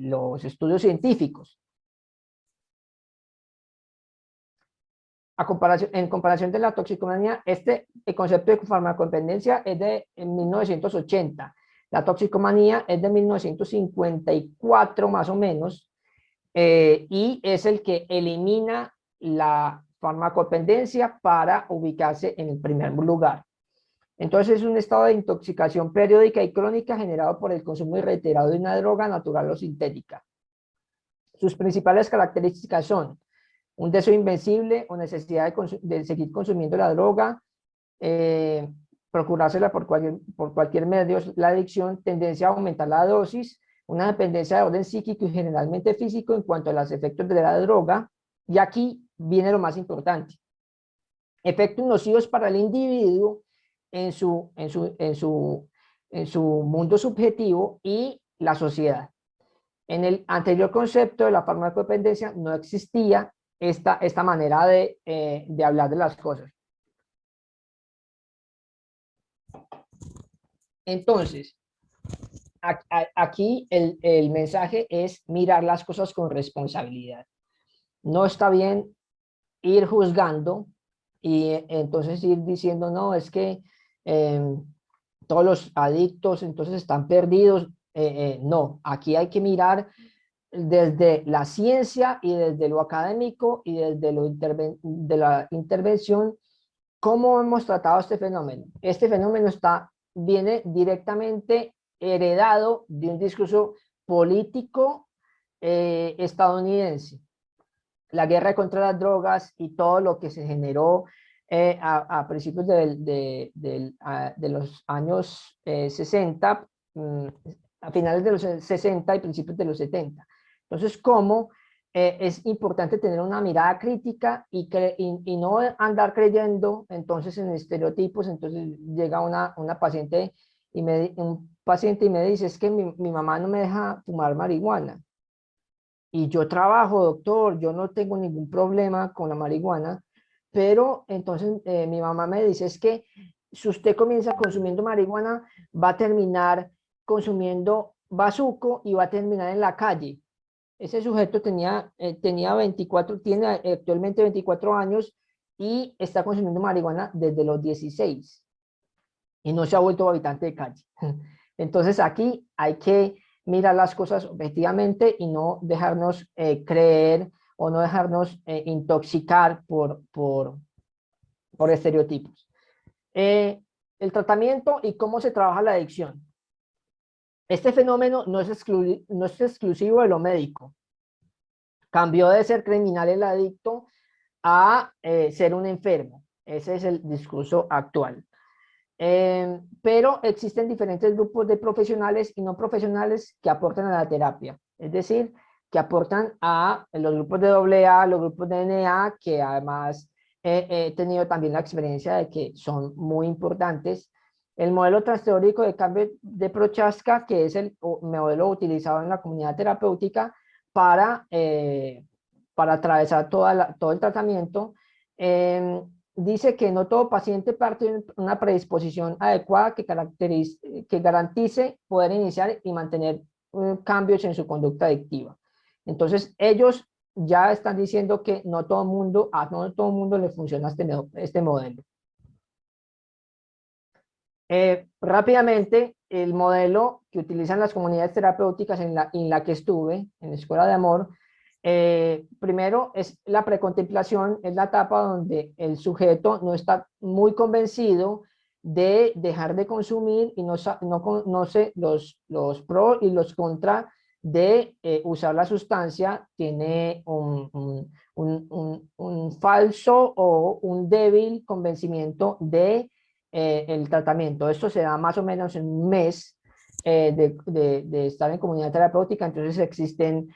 los estudios científicos. En comparación de la toxicomanía, el concepto de farmacodependencia es de 1980. La toxicomanía es de 1954 más o menos, y es el que elimina la farmacodependencia para ubicarse en el primer lugar. Entonces es un estado de intoxicación periódica y crónica generado por el consumo reiterado de una droga natural o sintética. Sus principales características son un deseo invencible o necesidad de seguir consumiendo la droga, procurársela por cualquier medio, la adicción, tendencia a aumentar la dosis, una dependencia de orden psíquico y generalmente físico en cuanto a los efectos de la droga. Y aquí viene lo más importante: efectos nocivos para el individuo en su mundo subjetivo y la sociedad. En el anterior concepto de la farmacodependencia no existía esta manera de hablar de las cosas. Entonces, aquí el mensaje es mirar las cosas con responsabilidad. No está bien ir juzgando y entonces ir diciendo, no, es que todos los adictos entonces están perdidos. No, aquí hay que mirar desde la ciencia y desde lo académico y desde de la intervención, cómo hemos tratado este fenómeno. Este fenómeno viene directamente heredado de un discurso político estadounidense. La guerra contra las drogas y todo lo que se generó a principios de los años 60, a finales de los 60 y principios de los 70. Entonces, ¿cómo es importante tener una mirada crítica y no andar creyendo entonces en estereotipos? Entonces llega una paciente un paciente y me dice, es que mi mamá no me deja fumar marihuana. Y yo trabajo, doctor, yo no tengo ningún problema con la marihuana, pero entonces mi mamá me dice, es que si usted comienza consumiendo marihuana, va a terminar consumiendo bazuco y va a terminar en la calle. Ese sujeto tenía 24, tiene actualmente 24 años y está consumiendo marihuana desde los 16 y no se ha vuelto habitante de calle. Entonces aquí hay que mirar las cosas objetivamente y no dejarnos creer o no dejarnos intoxicar por estereotipos. El tratamiento y cómo se trabaja la adicción. Este fenómeno no es exclusivo de lo médico. Cambió de ser criminal el adicto a ser un enfermo. Ese es el discurso actual. Pero existen diferentes grupos de profesionales y no profesionales que aportan a la terapia. Es decir, que aportan a los grupos de AA, los grupos de NA, que además he tenido también la experiencia de que son muy importantes. El modelo transteórico de cambio de Prochaska, que es el modelo utilizado en la comunidad terapéutica para atravesar todo el tratamiento, dice que no todo paciente parte de una predisposición adecuada que garantice poder iniciar y mantener cambios en su conducta adictiva. Entonces, ellos ya están diciendo que no todo mundo, a no todo mundo le funciona este modelo. Rápidamente, el modelo que utilizan las comunidades terapéuticas en la que estuve, en la Escuela de Amor, primero es la precontemplación, es la etapa donde el sujeto no está muy convencido de dejar de consumir y no conoce los pros y los contras de usar la sustancia, tiene un falso o un débil convencimiento de el tratamiento. Esto se da más o menos en un mes de estar en comunidad terapéutica. Entonces existen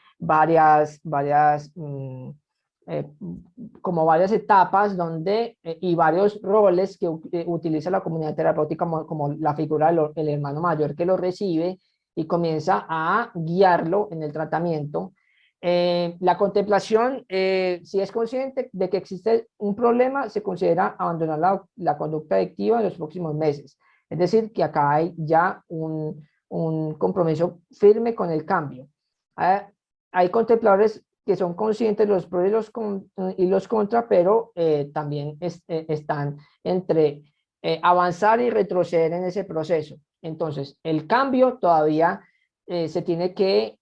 como varias etapas y varios roles que utiliza la comunidad terapéutica como la figura del hermano mayor que lo recibe y comienza a guiarlo en el tratamiento. La contemplación, si es consciente de que existe un problema, se considera abandonar la conducta adictiva en los próximos meses. Es decir, que acá hay ya un compromiso firme con el cambio. Hay contempladores que son conscientes de los pros y los contras, pero también están entre avanzar y retroceder en ese proceso. Entonces, el cambio todavía se tiene que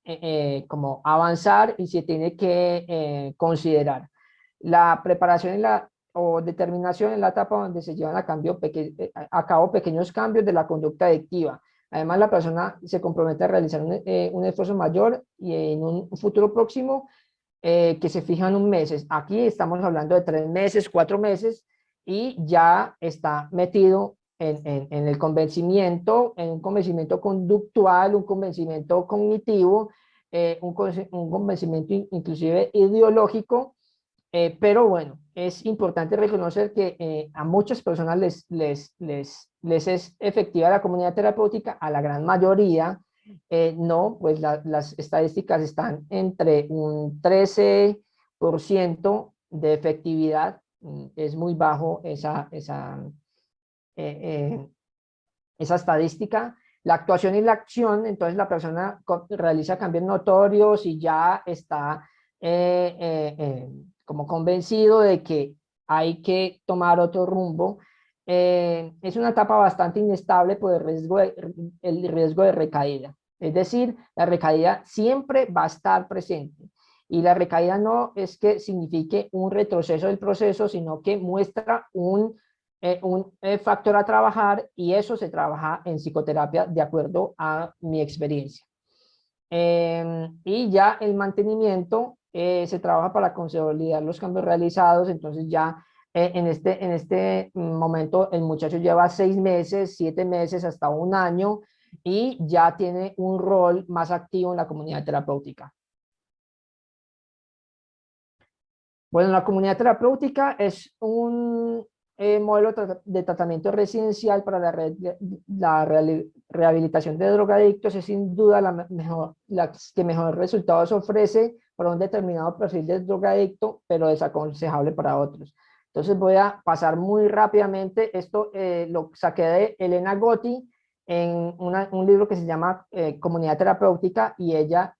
como avanzar y se tiene que considerar. La preparación o determinación en la etapa donde se llevan a cabo pequeños cambios de la conducta adictiva. Además, la persona se compromete a realizar un esfuerzo mayor y en un futuro próximo que se fijan un mes. Aquí estamos hablando de 3 meses, 4 meses y ya está metido en el convencimiento, en un convencimiento conductual, un convencimiento cognitivo, un convencimiento inclusive ideológico, pero bueno, es importante reconocer que a muchas personas les es efectiva la comunidad terapéutica, a la gran mayoría no, pues las estadísticas están entre un 13% de efectividad, es muy bajo eh, esa estadística. La actuación y la acción, entonces la persona realiza cambios notorios y ya está como convencido de que hay que tomar otro rumbo. Es una etapa bastante inestable por el riesgo de recaída. Es decir, la recaída siempre va a estar presente. Y la recaída no es que signifique un retroceso del proceso, sino que muestra un factor a trabajar y eso se trabaja en psicoterapia de acuerdo a mi experiencia. Y ya el mantenimiento se trabaja para consolidar los cambios realizados, entonces ya En este momento el muchacho lleva 6 meses, 7 meses, hasta un año y ya tiene un rol más activo en la comunidad terapéutica. Bueno, la comunidad terapéutica es un modelo de tratamiento residencial para la rehabilitación de drogadictos. Es sin duda la que mejor resultados ofrece para un determinado perfil de drogadicto, pero desaconsejable para otros. Entonces voy a pasar muy rápidamente. Esto lo saqué de Elena Gotti en un libro que se llama Comunidad Terapéutica, y ella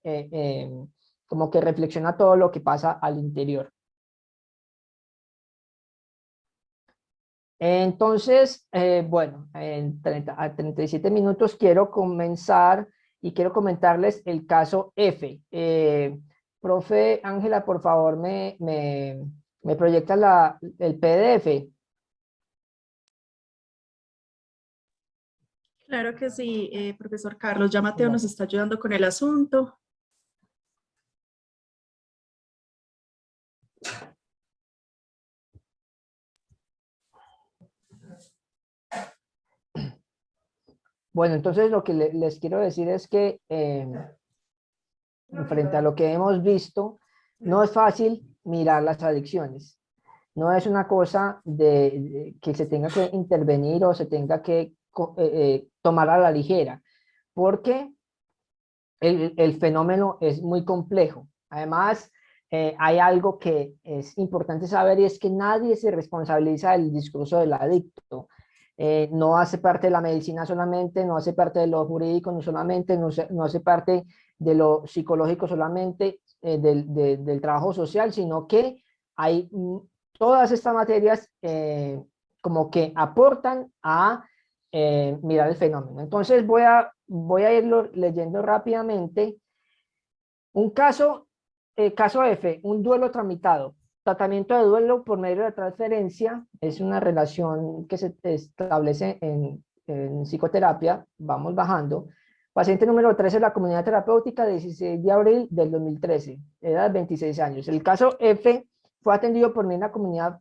como que reflexiona todo lo que pasa al interior. Entonces, bueno, a 37 minutos quiero comenzar y quiero comentarles el caso F. Profe Ángela, por favor, me proyecta el PDF. Claro que sí, profesor Carlos. Ya Mateo nos Bueno, está ayudando con el asunto. bueno, entonces lo que les quiero decir es que frente a lo que hemos visto, no es fácil mirar las adicciones. No es una cosa que se tenga que intervenir o se tenga que tomar a la ligera, porque el fenómeno es muy complejo. Además, hay algo que es importante saber, y es que nadie se responsabiliza del discurso del adicto. No hace parte de la medicina solamente, no hace parte de lo jurídico no solamente, no hace parte de lo psicológico solamente, del trabajo social, sino que hay todas estas materias como que aportan a mirar el fenómeno. Entonces voy a irlo leyendo rápidamente. Un caso F, un duelo tramitado. Tratamiento de duelo por medio de transferencia es una relación que se establece en psicoterapia. Vamos bajando. Paciente número 13 de la comunidad terapéutica, 16 de abril del 2013, edad de 26 años. El caso F fue atendido por mí en la comunidad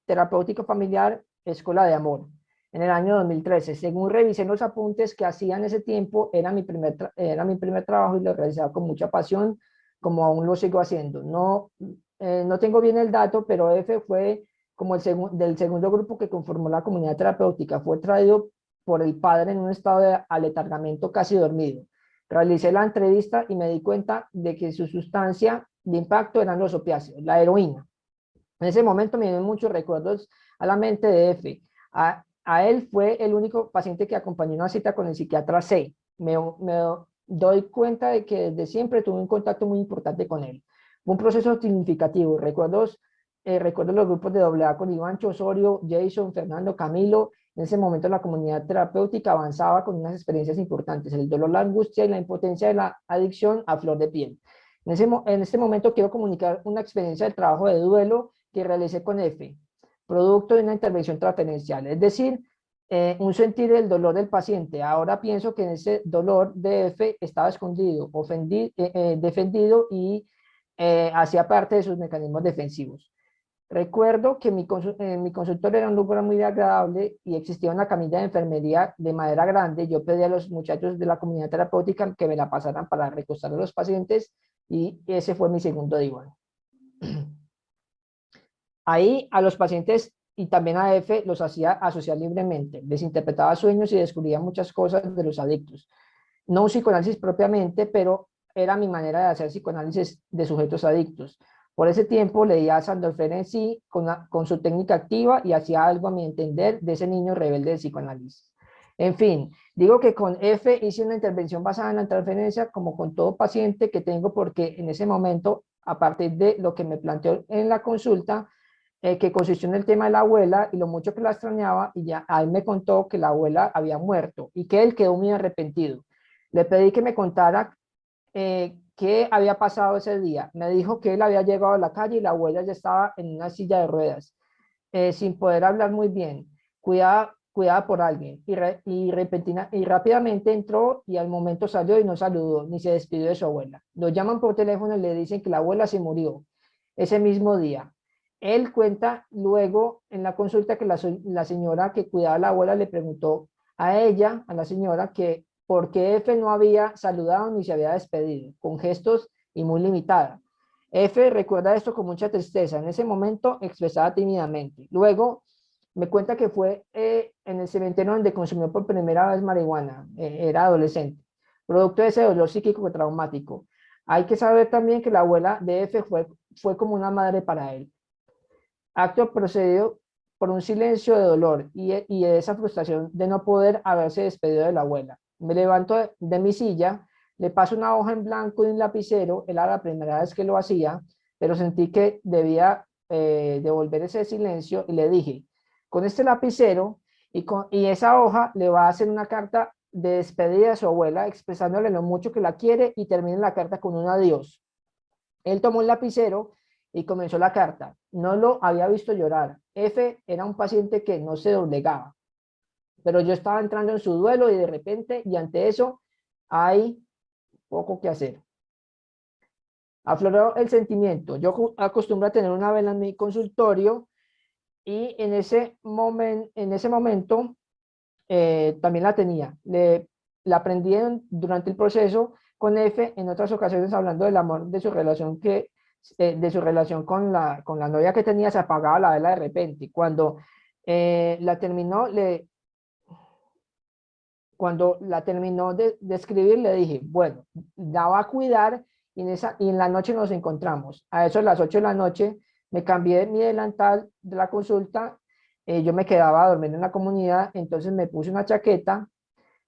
terapéutica familiar Escuela de Amor en el año 2013. Según revisé los apuntes que hacía en ese tiempo, era mi primer trabajo y lo realizaba con mucha pasión, como aún lo sigo haciendo. No tengo bien el dato, pero F fue como del segundo grupo que conformó la comunidad terapéutica. Fue traído por el padre en un estado de aletargamiento casi dormido. Realicé la entrevista y me di cuenta de que su sustancia de impacto eran los opiáceos, la heroína. En ese momento me vienen muchos recuerdos a la mente de F. A él fue el único paciente que acompañó una cita con el psiquiatra C. Me doy cuenta de que desde siempre tuve un contacto muy importante con él. Fue un proceso significativo. Recuerdo los grupos de AA con Ivancho, Osorio, Jason, Fernando, Camilo. En ese momento la comunidad terapéutica avanzaba con unas experiencias importantes. El dolor, la angustia y la impotencia de la adicción a flor de piel. En este momento quiero comunicar una experiencia del trabajo de duelo que realicé con F, producto de una intervención transferencial, es decir, un sentir el dolor del paciente. Ahora pienso que en ese dolor de F estaba escondido, defendido y hacía parte de sus mecanismos defensivos. Recuerdo que mi consultorio era un lugar muy agradable y existía una camilla de enfermería de madera grande. Yo pedí a los muchachos de la comunidad terapéutica que me la pasaran para recostar a los pacientes, y ese fue mi segundo diván. Ahí a los pacientes y también a F los hacía asociar libremente, les interpretaba sueños y descubría muchas cosas de los adictos. No un psicoanálisis propiamente, pero era mi manera de hacer psicoanálisis de sujetos adictos. Por ese tiempo leía a Sandor Ferenczi con su técnica activa y hacía algo a mi entender de ese niño rebelde de psicoanálisis. En fin, digo que con F hice una intervención basada en la transferencia, como con todo paciente que tengo, porque en ese momento, a partir de lo que me planteó en la consulta, que consistió en el tema de la abuela y lo mucho que la extrañaba, y ya a él me contó que la abuela había muerto y que él quedó muy arrepentido. Le pedí que me contara qué había pasado ese día. Me dijo que él había llegado a la calle y la abuela ya estaba en una silla de ruedas, sin poder hablar muy bien, cuidada por alguien, y rápidamente entró y al momento salió y no saludó ni se despidió de su abuela. Lo llaman por teléfono y le dicen que la abuela se murió ese mismo día. Él cuenta luego en la consulta que la señora que cuidaba a la abuela le preguntó a ella, a la señora, que por qué F no había saludado ni se había despedido, con gestos y muy limitada. F recuerda esto con mucha tristeza. En ese momento expresaba tímidamente. Luego me cuenta que fue en el cementerio donde consumió por primera vez marihuana. Era adolescente. Producto de ese dolor psíquico traumático. Hay que saber también que la abuela de F fue como una madre para él. Acto procedido por un silencio de dolor y de esa frustración de no poder haberse despedido de la abuela. Me levanto de mi silla, le paso una hoja en blanco y un lapicero, era la primera vez que lo hacía, pero sentí que debía devolver ese silencio y le dije, con este lapicero y esa hoja le va a hacer una carta de despedida a su abuela, expresándole lo mucho que la quiere y termina la carta con un adiós. Él tomó el lapicero y comenzó la carta. No lo había visto llorar. F era un paciente que no se doblegaba, pero yo estaba entrando en su duelo y de repente, y ante eso, hay poco que hacer. Afloró el sentimiento. Yo acostumbro a tener una vela en mi consultorio y en ese momento también la tenía. La aprendí durante el proceso con F, en otras ocasiones hablando del amor de su relación de su relación con la novia que tenía, se apagaba la vela de repente. La terminó, cuando la terminó de escribir, le dije, bueno, la va a cuidar y en la noche nos encontramos. A eso, a las 8 de la noche me cambié mi delantal de la consulta. Yo me quedaba durmiendo en la comunidad, entonces me puse una chaqueta,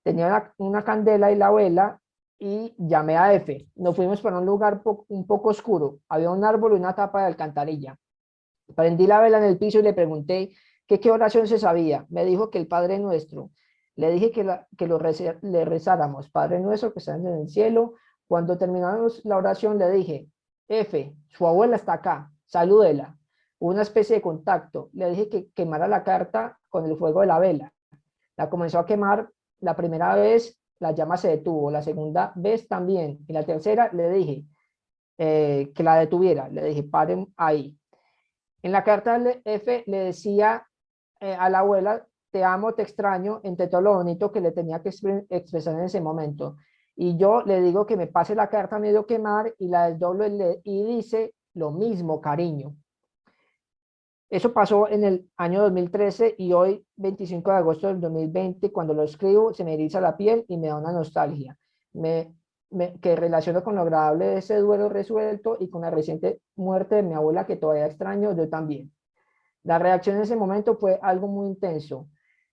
tenía una candela y la vela y llamé a F. Nos fuimos para un lugar un poco oscuro. Había un árbol y una tapa de alcantarilla. Prendí la vela en el piso y le pregunté que qué oración se sabía. Me dijo que el Padre Nuestro. Le dije le rezáramos, Padre Nuestro que estás en el cielo. Cuando terminamos la oración le dije, F, su abuela está acá, salúdela. Hubo una especie de contacto. Le dije que quemara la carta con el fuego de la vela. La comenzó a quemar. La primera vez la llama se detuvo, la segunda vez también. Y la tercera le dije que la detuviera. Le dije, paren ahí. En la carta F le decía a la abuela, te amo, te extraño, entre todo lo bonito que le tenía que expresar en ese momento. Y yo le digo que me pase la carta medio quemar y la desdoblo y dice lo mismo, cariño. Eso pasó en el año 2013 y hoy, 25 de agosto del 2020, cuando lo escribo, se me eriza la piel y me da una nostalgia. Que relaciono con lo agradable de ese duelo resuelto y con la reciente muerte de mi abuela que todavía extraño, yo también. La reacción en ese momento fue algo muy intenso.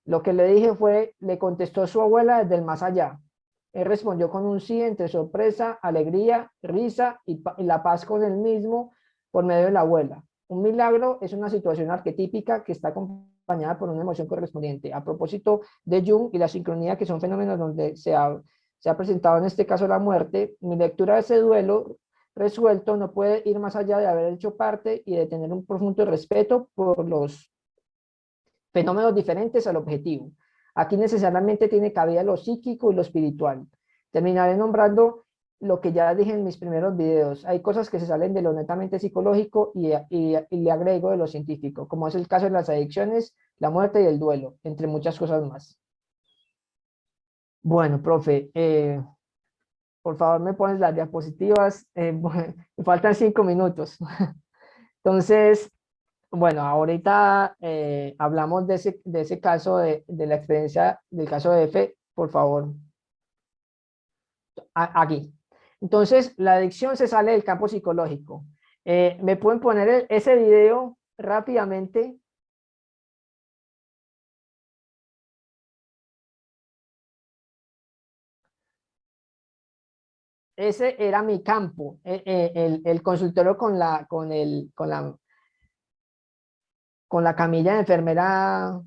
Lo que le dije fue, le contestó su abuela desde el más allá. Él respondió con un sí entre sorpresa, alegría, risa y la paz con él mismo por medio de la abuela. Un milagro es una situación arquetípica que está acompañada por una emoción correspondiente. A propósito de Jung y la sincronía, que son fenómenos donde se ha presentado en este caso la muerte, mi lectura de ese duelo resuelto no puede ir más allá de haber hecho parte y de tener un profundo respeto por los fenómenos diferentes al objetivo. Aquí necesariamente tiene cabida lo psíquico y lo espiritual. Terminaré nombrando lo que ya dije en mis primeros videos. Hay cosas que se salen de lo netamente psicológico y le agrego de lo científico, como es el caso de las adicciones, la muerte y el duelo, entre muchas cosas más. Bueno, profe, por favor me pones las diapositivas. Me faltan 5 minutos. Entonces, bueno, ahorita hablamos de ese caso, de la experiencia del caso de F, por favor. Aquí. Entonces, la adicción se sale del campo psicológico. ¿Me pueden poner ese video rápidamente? Ese era mi campo, el consultorio con la camilla de enfermera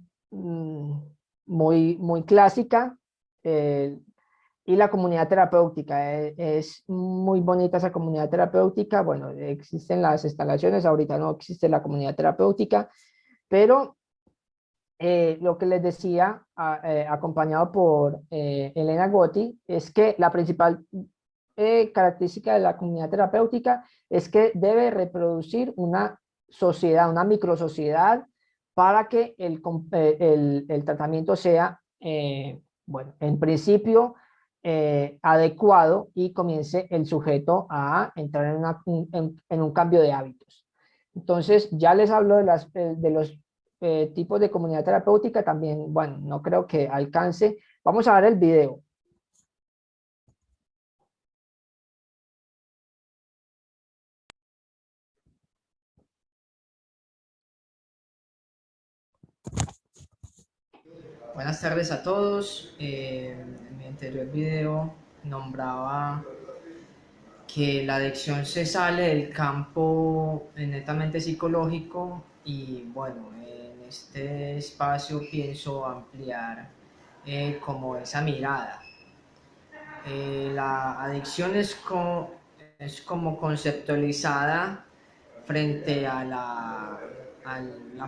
muy clásica, eh, y la comunidad terapéutica. Es muy bonita esa comunidad terapéutica. Bueno, existen las instalaciones, ahorita no existe la comunidad terapéutica, pero lo que les decía, acompañado por Elena Gotti, es que la principal característica de la comunidad terapéutica es que debe reproducir una sociedad, una microsociedad, para que el tratamiento sea, bueno, en principio adecuado y comience el sujeto a entrar en un cambio de hábitos. Entonces, ya les hablo de los tipos de comunidad terapéutica también. Bueno, no creo que alcance. Vamos a ver el video. Buenas tardes a todos. En mi anterior video nombraba que la adicción se sale del campo netamente psicológico y bueno, en este espacio pienso ampliar como esa mirada. La adicción es como conceptualizada frente a la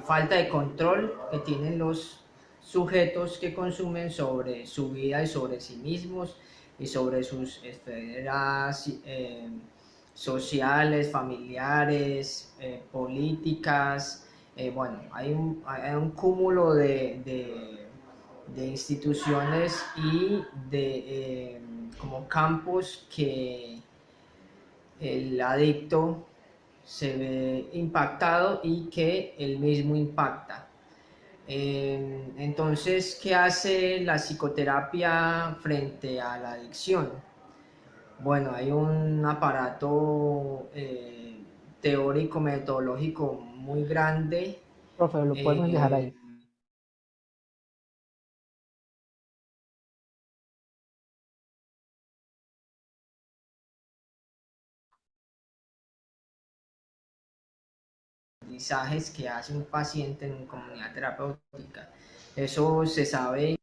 falta de control que tienen los sujetos que consumen sobre su vida y sobre sí mismos y sobre sus esferas sociales, familiares, políticas. Bueno, hay un cúmulo de instituciones y de como campos que el adicto se ve impactado y que él mismo impacta. Entonces, ¿qué hace la psicoterapia frente a la adicción? Bueno, hay un aparato teórico, metodológico muy grande. Profe, lo podemos dejar ahí. Aprendizajes que hace un paciente en comunidad terapéutica. Eso se sabe.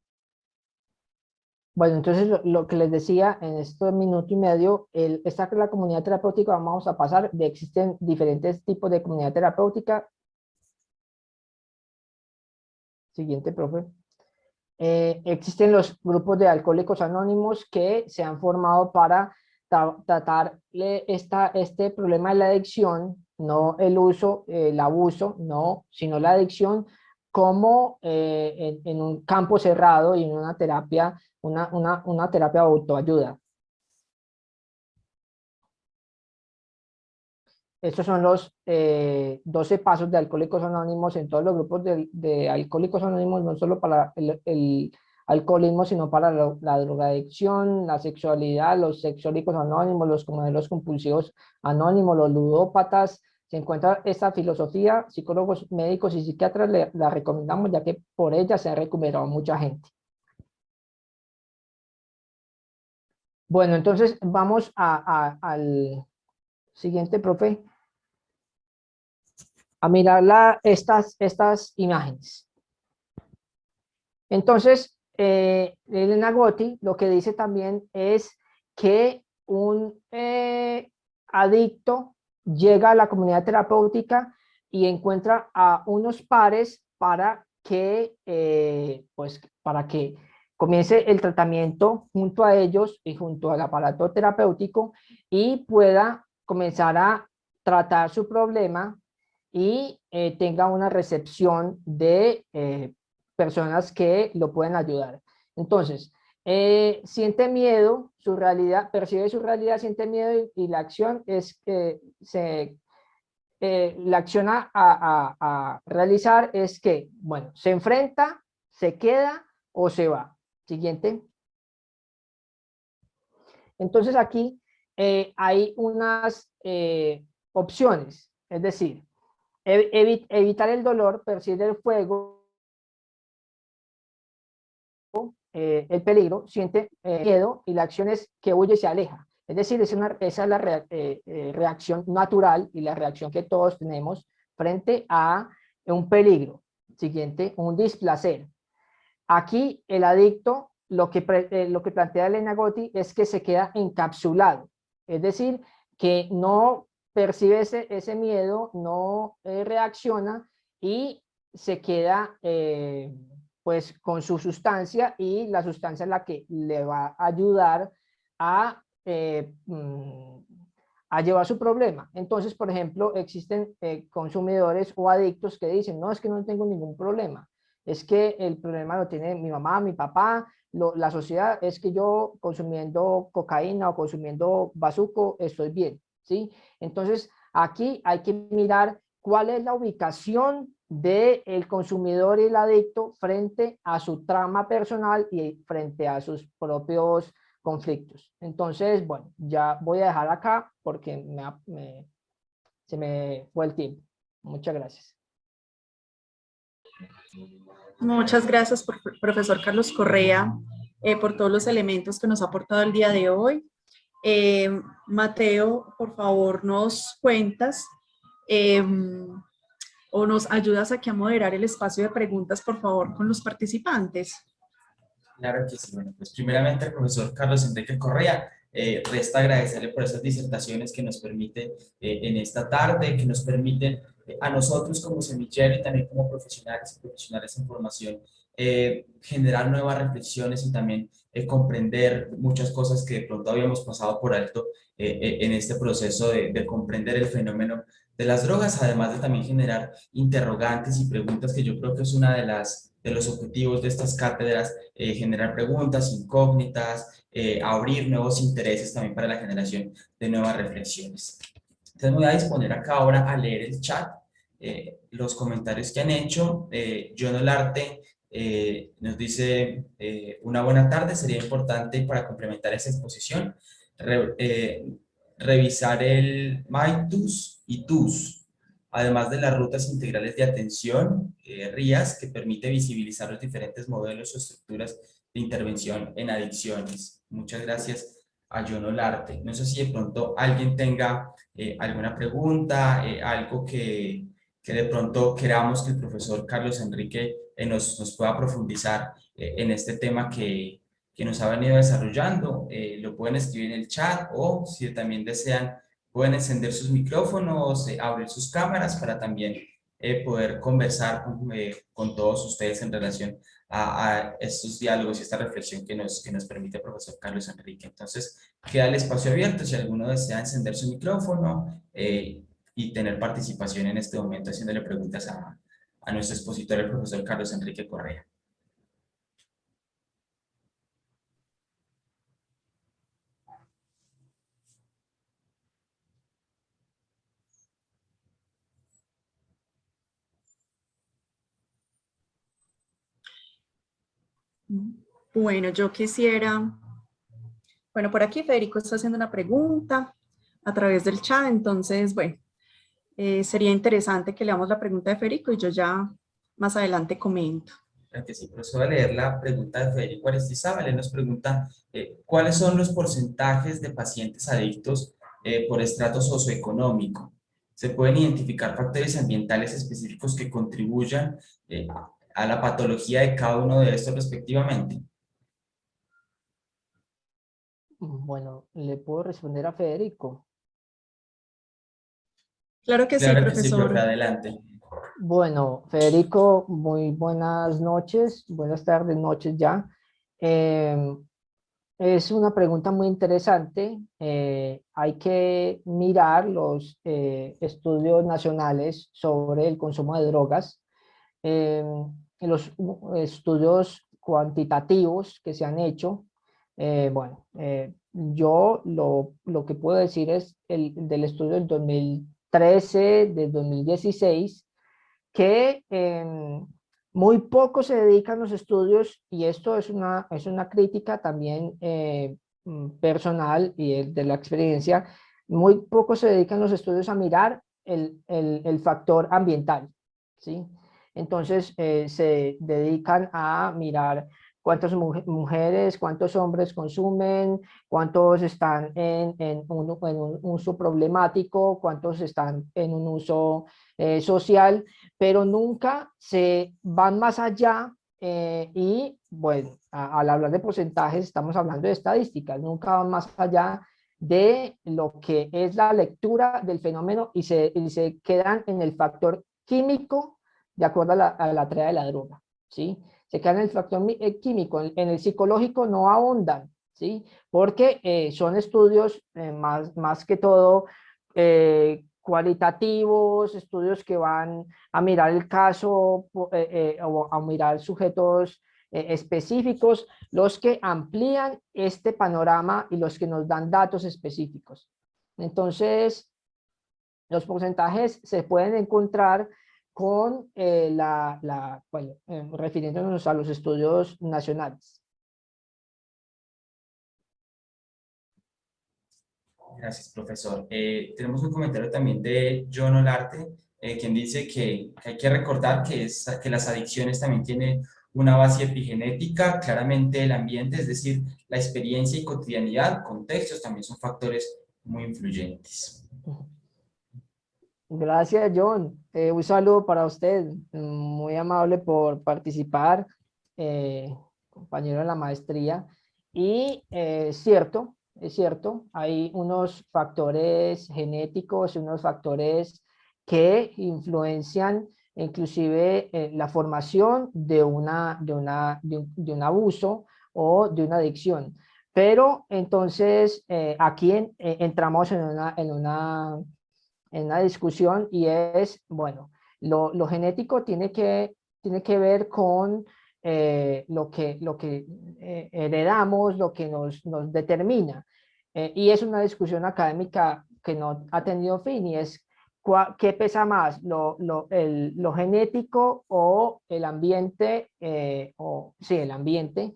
Bueno, entonces lo que les decía en este minuto y medio, esta es la comunidad terapéutica, vamos a pasar, existen diferentes tipos de comunidad terapéutica. Siguiente, profe. Existen los grupos de alcohólicos anónimos que se han formado para tratar este problema de la adicción, no el uso, el abuso, no, sino la adicción como en un campo cerrado y en una terapia, una terapia de autoayuda. Estos son los 12 pasos de Alcohólicos Anónimos en todos los grupos de Alcohólicos Anónimos, no solo para el alcoholismo, sino para la drogadicción, la sexualidad, los sexólicos anónimos, los comuneros compulsivos anónimos, los ludópatas. Se encuentra esta filosofía, psicólogos, médicos y psiquiatras la recomendamos, ya que por ella se ha recuperado mucha gente. Bueno, entonces vamos al siguiente, profe, a mirar estas imágenes. Entonces, Elena Gotti lo que dice también es que un adicto llega a la comunidad terapéutica y encuentra a unos pares pues, para que comience el tratamiento junto a ellos y junto al aparato terapéutico y pueda comenzar a tratar su problema y tenga una recepción de personas que lo pueden ayudar. Entonces, siente miedo, su realidad, percibe su realidad, siente miedo y la acción es que la acción a realizar es que, bueno, se enfrenta, se queda o se va. Siguiente. Entonces aquí hay unas opciones, es decir, evitar el dolor, percibir el fuego, el peligro, siente miedo y la acción es que huye y se aleja. Es decir, esa es la reacción natural y la reacción que todos tenemos frente a un peligro. Siguiente, un displacer. Aquí el adicto, lo que plantea Elena Gotti es que se queda encapsulado. Es decir, que no percibe ese miedo, no reacciona y se queda pues con su sustancia y la sustancia es la que le va a ayudar a, a llevar su problema. Entonces, por ejemplo, existen consumidores o adictos que dicen, no, es que no tengo ningún problema, es que el problema lo tiene mi mamá, mi papá, la sociedad, es que yo consumiendo cocaína o consumiendo bazuco estoy bien, ¿sí? Entonces, aquí hay que mirar cuál es la ubicación del consumidor y el adicto frente a su trama personal y frente a sus propios conflictos. Entonces, bueno, ya voy a dejar acá porque se me fue el tiempo. Muchas gracias. Muchas gracias, profesor Carlos Correa, por todos los elementos que nos ha aportado el día de hoy. Mateo, por favor, nos cuentas o nos ayudas aquí a moderar el espacio de preguntas, por favor, con los participantes. Claro que sí. Bueno, pues primeramente al profesor Carlos Enrique Correa, resta agradecerle por esas disertaciones que nos permite en esta tarde, que nos permiten a nosotros como semillero y también como profesionales y profesionales en formación, generar nuevas reflexiones y también comprender muchas cosas que de pronto habíamos pasado por alto en este proceso de comprender el fenómeno de las drogas, además de también generar interrogantes y preguntas que yo creo que es una de los objetivos de estas cátedras, generar preguntas, incógnitas, abrir nuevos intereses también para la generación de nuevas reflexiones. Entonces me voy a disponer acá ahora a leer el chat, los comentarios que han hecho. John Olarte nos dice, una buena tarde, sería importante para complementar esa exposición, revisar el MyTUS y TUS, además de las rutas integrales de atención, RIAS, que permite visibilizar los diferentes modelos o estructuras de intervención en adicciones. Muchas gracias a John Olarte. No sé si de pronto alguien tenga alguna pregunta, algo que de pronto queramos que el profesor Carlos Enrique nos pueda profundizar en este tema que nos ha venido desarrollando. Lo pueden escribir en el chat o si también desean pueden encender sus micrófonos, abrir sus cámaras para también poder conversar con todos ustedes en relación a estos diálogos y esta reflexión que nos permite el profesor Carlos Enrique. Entonces, queda el espacio abierto si alguno desea encender su micrófono y tener participación en este momento haciéndole preguntas a nuestro expositor, el profesor Carlos Enrique Correa. Bueno, yo quisiera, bueno, por aquí Federico está haciendo una pregunta a través del chat, entonces, bueno, sería interesante que leamos la pregunta de Federico y yo ya más adelante comento. Claro que sí, profesor, voy a leer la pregunta de Federico Aristizábal. Él nos pregunta, ¿cuáles son los porcentajes de pacientes adictos por estrato socioeconómico? ¿Se pueden identificar factores ambientales específicos que contribuyan a la patología de cada uno de estos respectivamente? Bueno, ¿le puedo responder a Federico? Claro que sí, Claro que sí, profe, profesor. adelante. Bueno, Federico, muy buenas noches, buenas tardes, noches ya. Es una pregunta muy interesante. Hay que mirar los estudios nacionales sobre el consumo de drogas, los estudios cuantitativos que se han hecho. Yo lo que puedo decir es del estudio del 2013, del 2016, que muy poco se dedican los estudios, y esto es una crítica también personal y de la experiencia, muy poco se dedican los estudios a mirar el factor ambiental, ¿sí? Entonces se dedican a mirar cuántas mujeres, cuántos hombres consumen, cuántos están en un uso problemático, cuántos están en un uso social, pero nunca se van más allá y bueno, al hablar de porcentajes estamos hablando de estadísticas, nunca van más allá de lo que es la lectura del fenómeno y se quedan en el factor químico de acuerdo a la tarea de la droga, ¿sí? Se quedan en el factor químico, en el psicológico no ahondan, ¿sí? Porque son estudios más que todo cualitativos, estudios que van a mirar el caso o a mirar sujetos específicos, los que amplían este panorama y los que nos dan datos específicos. Entonces, los porcentajes se pueden encontrar con bueno, refiriéndonos a los estudios nacionales. Gracias, profesor. Tenemos un comentario también de John Olarte, quien dice que hay que recordar que las adicciones también tienen una base epigenética, claramente el ambiente, es decir, la experiencia y cotidianidad, contextos también son factores muy influyentes. Gracias, John. Un saludo para usted. Muy amable por participar, compañero de la maestría. Y es cierto, hay unos factores genéticos y unos factores que influencian inclusive la formación de un abuso o de una adicción. Pero entonces aquí entramos en una discusión y es, bueno, lo genético tiene que ver con lo que heredamos, lo que nos determina. Y es una discusión académica que no ha tenido fin y es ¿qué pesa más? ¿Lo genético o el ambiente? Sí, el ambiente.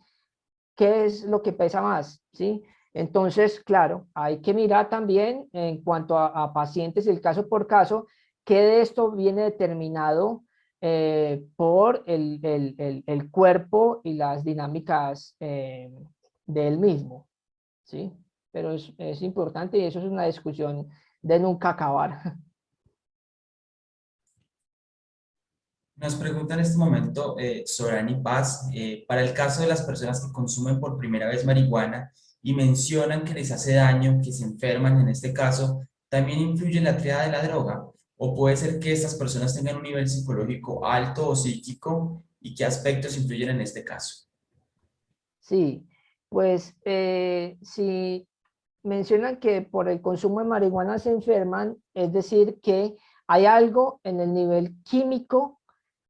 ¿Qué es lo que pesa más? ¿Sí? Entonces, claro, hay que mirar también en cuanto a pacientes, el caso por caso, qué de esto viene determinado por el cuerpo y las dinámicas del mismo, ¿sí? Pero es importante y eso es una discusión de nunca acabar. Nos pregunta en este momento Sorani Paz, para el caso de las personas que consumen por primera vez marihuana y mencionan que les hace daño, que se enferman en este caso, ¿también influye en la triada de la droga? ¿O puede ser que estas personas tengan un nivel psicológico alto o psíquico y qué aspectos influyen en este caso? Sí, pues si mencionan que por el consumo de marihuana se enferman, es decir, que hay algo en el nivel químico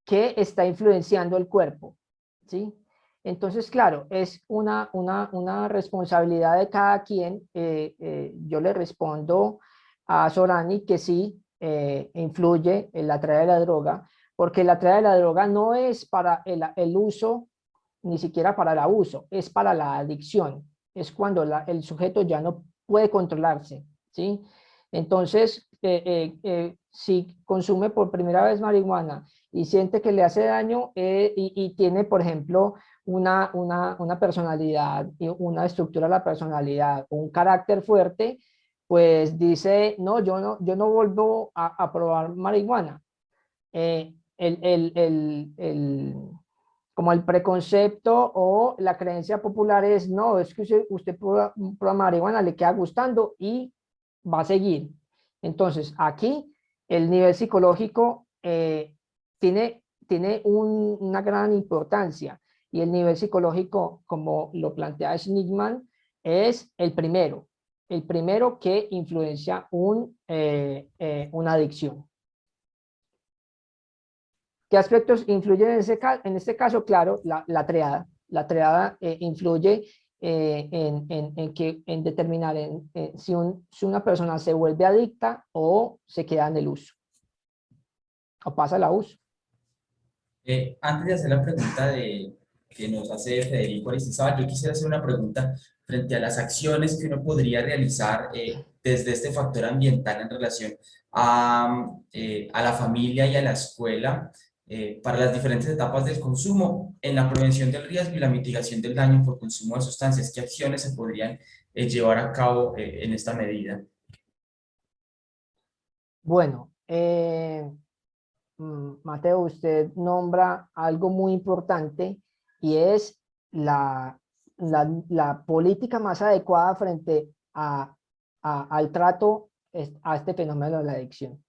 que está influenciando el cuerpo, ¿sí? Entonces, claro, es una responsabilidad de cada quien. Yo le respondo a Sorani que sí, influye en la traída de la droga, porque la traída de la droga no es para el uso, ni siquiera para el abuso, es para la adicción. Es cuando el sujeto ya no puede controlarse, ¿sí? Entonces, si consume por primera vez marihuana y siente que le hace daño y tiene, por ejemplo, una personalidad, una estructura de la personalidad, un carácter fuerte, pues dice, no, yo no vuelvo a probar marihuana. Eh, el, el, el, el, Como el preconcepto o la creencia popular es, no, es que usted prueba marihuana, le queda gustando y va a seguir. Entonces, aquí el nivel psicológico tiene una gran importancia y el nivel psicológico, como lo plantea Schnickman, es el primero que influencia una adicción. ¿Qué aspectos influyen en este caso? Claro, la triada. La triada influye en determinar si una persona se vuelve adicta o se queda en el uso o pasa al abuso. Antes de hacer la pregunta que nos hace Federico Aristizábal, yo quisiera hacer una pregunta frente a las acciones que uno podría realizar desde este factor ambiental en relación a la familia y a la escuela para las diferentes etapas del consumo en la prevención del riesgo y la mitigación del daño por consumo de sustancias. ¿Qué acciones se podrían llevar a cabo en esta medida? Bueno, Mateo, usted nombra algo muy importante y es la política más adecuada frente al trato a este fenómeno de la adicción.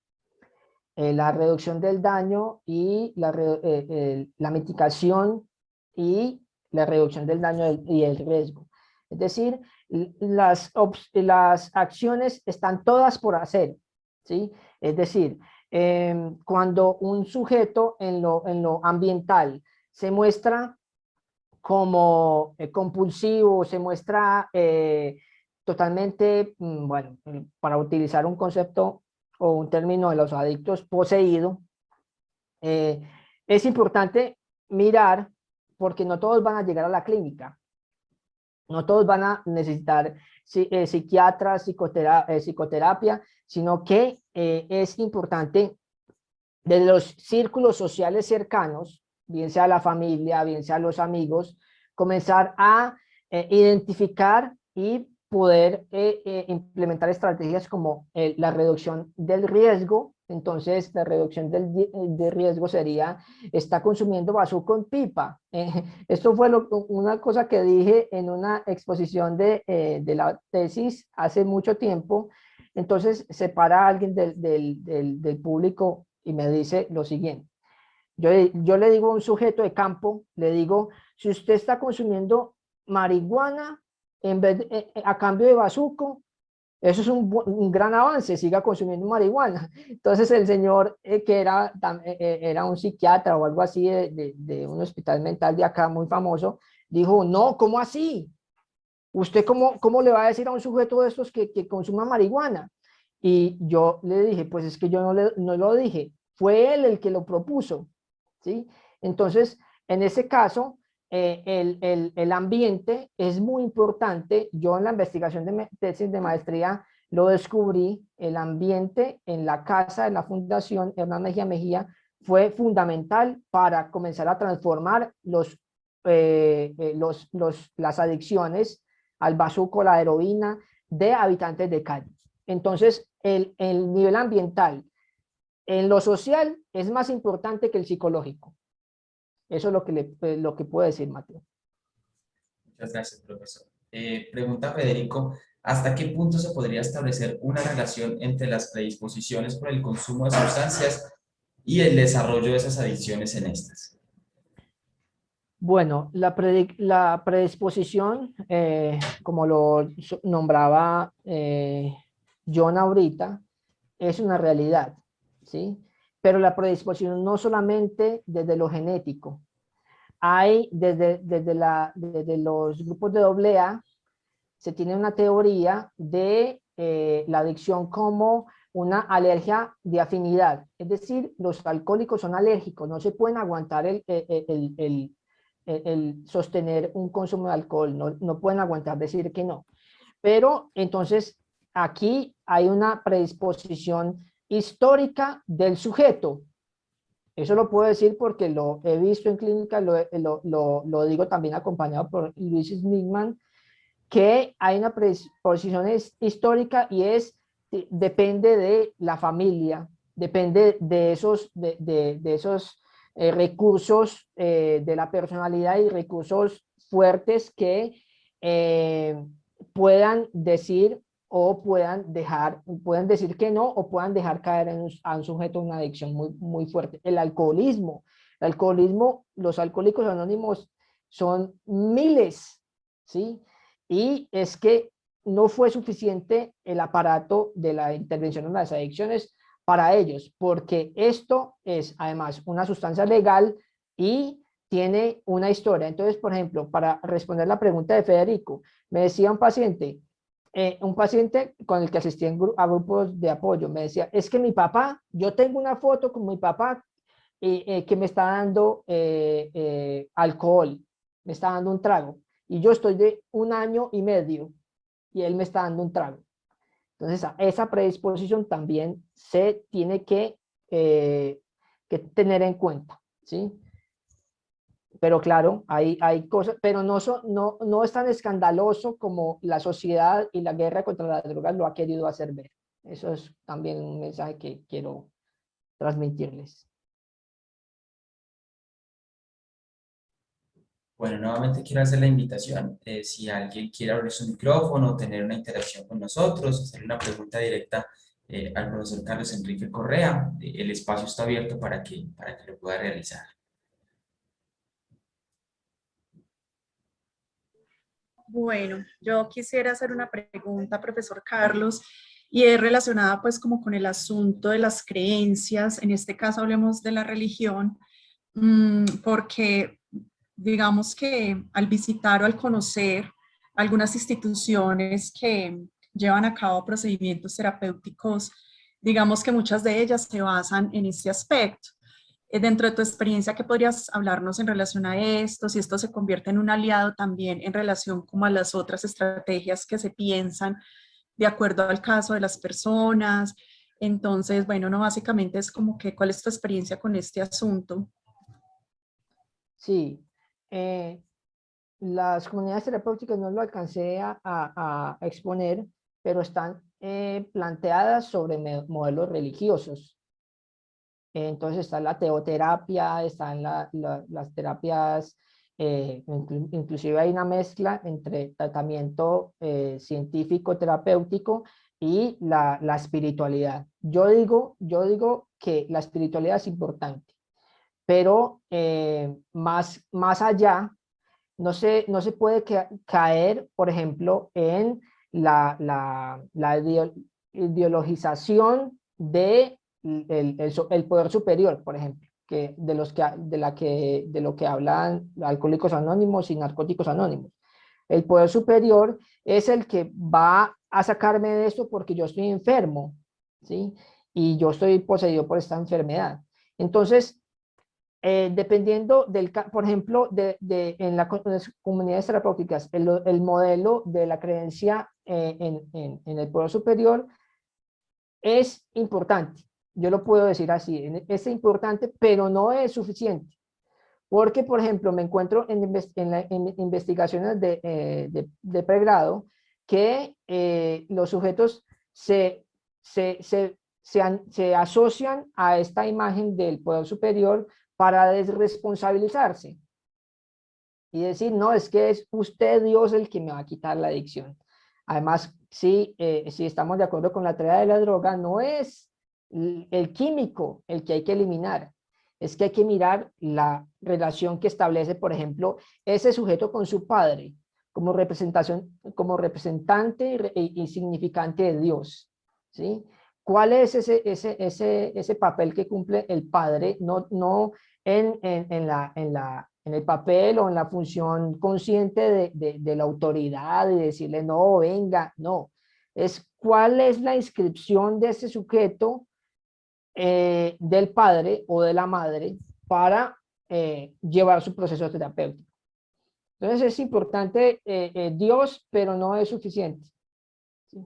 La reducción del daño y la mitigación y la reducción del daño y el riesgo. Es decir, las acciones están todas por hacer, ¿sí? Es decir, cuando un sujeto en lo ambiental se muestra como compulsivo, se muestra totalmente, bueno, para utilizar un concepto o un término de los adictos, poseído, es importante mirar porque no todos van a llegar a la clínica, no todos van a necesitar psiquiatras, psicoterapia, sino que es importante de los círculos sociales cercanos, bien sea la familia, bien sea los amigos, comenzar a identificar y poder implementar estrategias como la reducción del riesgo. Entonces, la reducción del riesgo sería, está consumiendo bazuco en pipa. Esto fue una cosa que dije en una exposición de la tesis hace mucho tiempo. Entonces, se para alguien del público y me dice lo siguiente. Yo le digo a un sujeto de campo, le digo, si usted está consumiendo marihuana en vez a cambio de bazuco, eso es un gran avance, siga consumiendo marihuana. Entonces el señor que era un psiquiatra o algo así de un hospital mental de acá muy famoso, dijo, no, ¿cómo así? ¿Usted cómo le va a decir a un sujeto de estos que consuma marihuana? Y yo le dije, pues es que yo no lo dije, fue él el que lo propuso, ¿sí? Entonces, en ese caso, el ambiente es muy importante. Yo en la investigación de tesis de maestría lo descubrí, el ambiente en la casa de la Fundación Hernán Mejía Mejía fue fundamental para comenzar a transformar las adicciones al bazuco, la heroína de habitantes de calle. Entonces, el nivel ambiental en lo social es más importante que el psicológico. Eso es lo que puedo decir, Mateo. Muchas gracias, profesor. Pregunta Federico, ¿hasta qué punto se podría establecer una relación entre las predisposiciones por el consumo de sustancias y el desarrollo de esas adicciones en estas? Bueno, la predisposición, como lo nombraba John ahorita, es una realidad, ¿sí? Pero la predisposición no solamente desde lo genético. Hay desde los grupos de AA, se tiene una teoría de la adicción como una alergia de afinidad. Es decir, los alcohólicos son alérgicos, no se pueden aguantar el sostener un consumo de alcohol, no pueden aguantar decir que no. Pero entonces aquí hay una predisposición histórica del sujeto. Eso lo puedo decir porque lo he visto en clínica, lo digo también acompañado por Luis Smithman, que hay una predisposición histórica y depende de la familia, depende de esos recursos de la personalidad y recursos fuertes que puedan decir o puedan decir que no o puedan dejar caer a un sujeto una adicción muy fuerte. El alcoholismo, los alcohólicos anónimos son miles, ¿sí? Y es que no fue suficiente el aparato de la intervención en las adicciones para ellos, porque esto es además una sustancia legal y tiene una historia. Entonces, por ejemplo, para responder la pregunta de Federico, me decía un paciente con el que asistí a grupos de apoyo, me decía, es que mi papá, yo tengo una foto con mi papá que me está dando alcohol, me está dando un trago, y yo estoy de 1 año y medio, y él me está dando un trago. Entonces, esa predisposición también se tiene que tener en cuenta, ¿sí? Pero claro, hay cosas, pero no es tan escandaloso como la sociedad y la guerra contra las drogas lo ha querido hacer ver. Eso es también un mensaje que quiero transmitirles. Bueno, nuevamente quiero hacer la invitación. Si alguien quiere abrir su micrófono, tener una interacción con nosotros, hacer una pregunta directa al profesor Carlos Enrique Correa, el espacio está abierto para que lo pueda realizar. Bueno, yo quisiera hacer una pregunta, profesor Carlos, y es relacionada pues como con el asunto de las creencias. En este caso hablemos de la religión, porque digamos que al visitar o al conocer algunas instituciones que llevan a cabo procedimientos terapéuticos, digamos que muchas de ellas se basan en este aspecto. Dentro de tu experiencia, ¿qué podrías hablarnos en relación a esto? Si esto se convierte en un aliado también en relación como a las otras estrategias que se piensan de acuerdo al caso de las personas. Entonces, bueno, no, básicamente es como que, ¿cuál es tu experiencia con este asunto? Sí, las comunidades terapéuticas no lo alcancé a exponer, pero están planteadas sobre modelos religiosos. Entonces está la teoterapia, están las terapias, inclusive hay una mezcla entre tratamiento científico terapéutico y la espiritualidad. Yo digo que la espiritualidad es importante, pero más allá no se puede caer, por ejemplo, en la ideologización de el poder superior, por ejemplo, que de lo que hablan Alcohólicos Anónimos y Narcóticos Anónimos. El poder superior es el que va a sacarme de esto porque yo estoy enfermo, ¿sí? Y yo estoy poseído por esta enfermedad. Entonces, dependiendo por ejemplo, en las comunidades terapéuticas, el modelo de la creencia en el poder superior es importante. Yo lo puedo decir así, es importante, pero no es suficiente. Porque, por ejemplo, me encuentro en investigaciones de pregrado que los sujetos se asocian a esta imagen del poder superior para desresponsabilizarse y decir, no, es que es usted Dios el que me va a quitar la adicción. Además, si estamos de acuerdo con la teoría de la droga, no es el químico el que hay que eliminar, es que hay que mirar la relación que establece, por ejemplo, ese sujeto con su padre, como representante y significante de Dios, ¿sí? ¿Cuál es ese papel que cumple el padre? No en el papel o en la función consciente de la autoridad y decirle, no, venga, no. Es cuál es la inscripción de ese sujeto del padre o de la madre para llevar su proceso terapéutico. Entonces es importante Dios, pero no es suficiente. ¿Sí?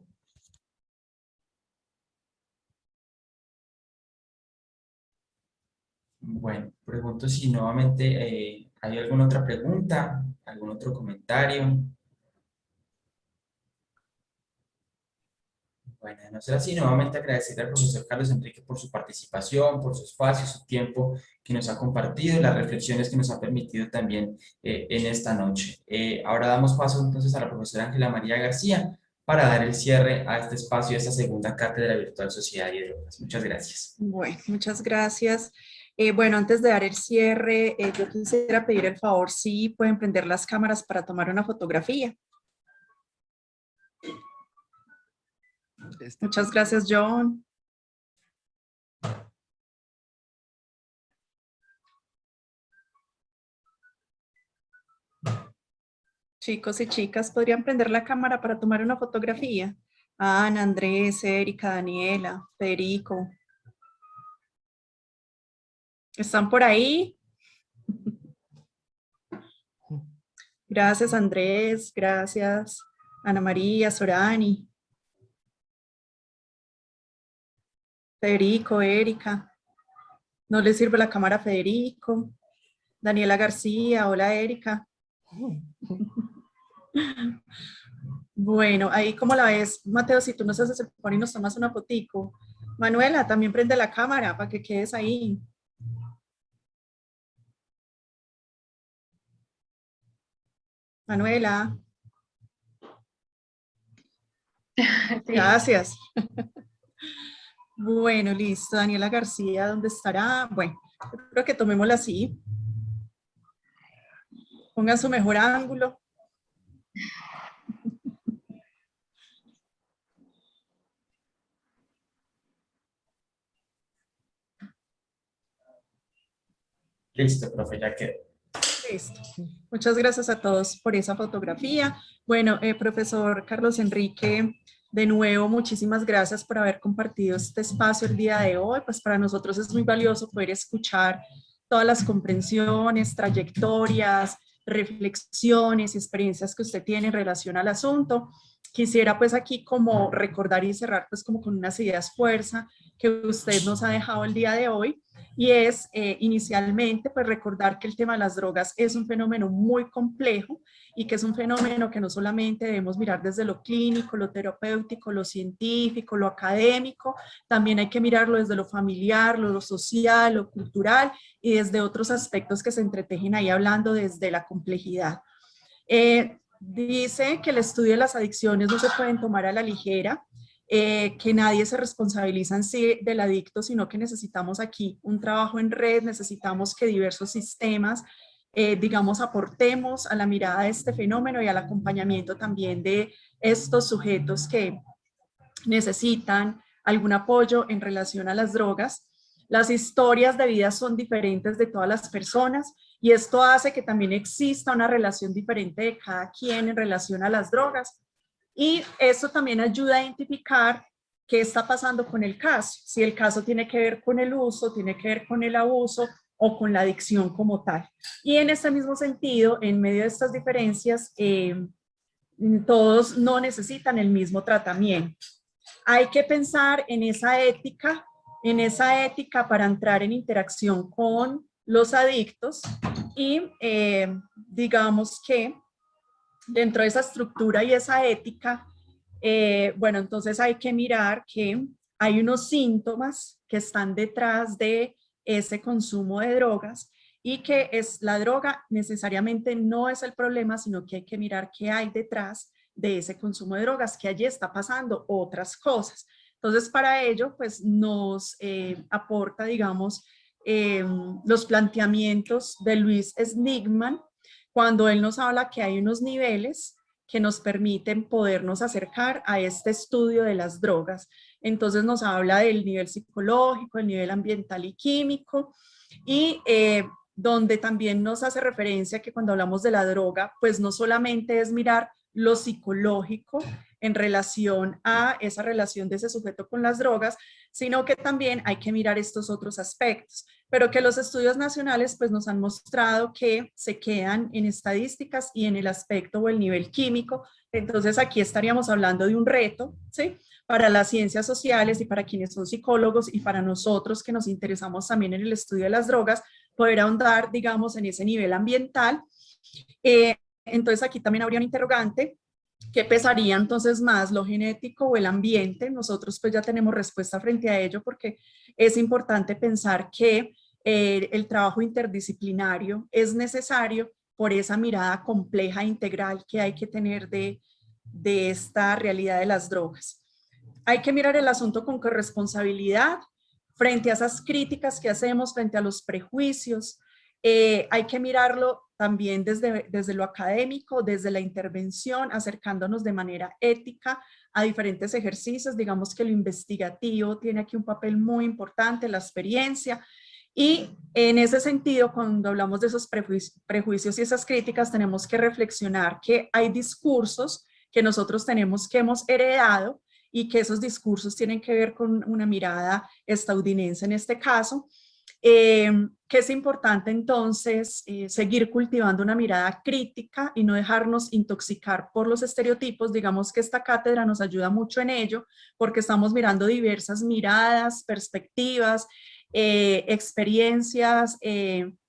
Bueno, pregunto si nuevamente hay alguna otra pregunta, algún otro comentario. Bueno, no será así, nuevamente agradecer al profesor Carlos Enrique por su participación, por su espacio, su tiempo que nos ha compartido, las reflexiones que nos ha permitido también en esta noche. Ahora damos paso entonces a la profesora Ángela María García para dar el cierre a este espacio, a esta segunda cátedra virtual Sociedad y Drogas. Muchas gracias. Bueno, muchas gracias. Bueno, antes de dar el cierre, yo quisiera pedir el favor si pueden prender las cámaras para tomar una fotografía. Muchas gracias, John. Chicos y chicas, ¿podrían prender la cámara para tomar una fotografía? Ana, Andrés, Erika, Daniela, Federico. ¿Están por ahí? Gracias, Andrés. Gracias, Ana María, Sorani. Federico, Erika. ¿No le sirve la cámara a Federico? Daniela García, hola, Erika. Bueno, ahí como la ves, Mateo, si tú nos haces el favor y nos tomas una fotico. Manuela, también prende la cámara para que quedes ahí. Manuela. Gracias. Bueno, listo. Daniela García, ¿dónde estará? Bueno, creo que tomémosla así. Pongan su mejor ángulo. Listo, profe, ya quedó. Listo. Muchas gracias a todos por esa fotografía. Bueno, profesor Carlos Enrique, de nuevo, muchísimas gracias por haber compartido este espacio el día de hoy. Pues para nosotros es muy valioso poder escuchar todas las comprensiones, trayectorias, reflexiones, experiencias que usted tiene en relación al asunto. Quisiera pues aquí como recordar y cerrar pues como con unas ideas fuerza que usted nos ha dejado el día de hoy. Y es inicialmente pues recordar que el tema de las drogas es un fenómeno muy complejo y que es un fenómeno que no solamente debemos mirar desde lo clínico, lo terapéutico, lo científico, lo académico, también hay que mirarlo desde lo familiar, lo social, lo cultural y desde otros aspectos que se entretejen ahí hablando desde la complejidad. Dice que el estudio de las adicciones no se pueden tomar a la ligera, que nadie se responsabiliza en sí del adicto, sino que necesitamos aquí un trabajo en red, necesitamos que diversos sistemas, digamos, aportemos a la mirada de este fenómeno y al acompañamiento también de estos sujetos que necesitan algún apoyo en relación a las drogas. Las historias de vida son diferentes de todas las personas y esto hace que también exista una relación diferente de cada quien en relación a las drogas. Y eso también ayuda a identificar qué está pasando con el caso, si el caso tiene que ver con el uso, tiene que ver con el abuso o con la adicción como tal. Y en este mismo sentido, en medio de estas diferencias, todos no necesitan el mismo tratamiento. Hay que pensar en esa ética para entrar en interacción con los adictos y digamos que dentro de esa estructura y esa ética, bueno, entonces hay que mirar que hay unos síntomas que están detrás de ese consumo de drogas y que es la droga necesariamente no es el problema, sino que hay que mirar qué hay detrás de ese consumo de drogas, que allí está pasando otras cosas. Entonces, para ello, pues nos aporta, digamos, los planteamientos de Louis Sligman, cuando él nos habla que hay unos niveles que nos permiten podernos acercar a este estudio de las drogas. Entonces nos habla del nivel psicológico, el nivel ambiental y químico, y donde también nos hace referencia que cuando hablamos de la droga, pues no solamente es mirar lo psicológico en relación a esa relación de ese sujeto con las drogas, sino que también hay que mirar estos otros aspectos, pero que los estudios nacionales pues nos han mostrado que se quedan en estadísticas y en el aspecto o el nivel químico. Entonces aquí estaríamos hablando de un reto, ¿sí?, para las ciencias sociales y para quienes son psicólogos y para nosotros que nos interesamos también en el estudio de las drogas, poder ahondar, digamos, en ese nivel ambiental. Entonces aquí también habría un interrogante. ¿Qué pesaría entonces más, lo genético o el ambiente? Nosotros pues ya tenemos respuesta frente a ello porque es importante pensar que el trabajo interdisciplinario es necesario por esa mirada compleja e integral que hay que tener de esta realidad de las drogas. Hay que mirar el asunto con corresponsabilidad frente a esas críticas que hacemos, frente a los prejuicios. Hay que mirarlo también desde lo académico, desde la intervención, acercándonos de manera ética a diferentes ejercicios. Digamos que lo investigativo tiene aquí un papel muy importante, la experiencia. Y en ese sentido, cuando hablamos de esos prejuicios y esas críticas, tenemos que reflexionar que hay discursos que nosotros tenemos que hemos heredado y que esos discursos tienen que ver con una mirada estadounidense en este caso, que es importante entonces seguir cultivando una mirada crítica y no dejarnos intoxicar por los estereotipos. Digamos que esta cátedra nos ayuda mucho en ello porque estamos mirando diversas miradas, perspectivas, experiencias,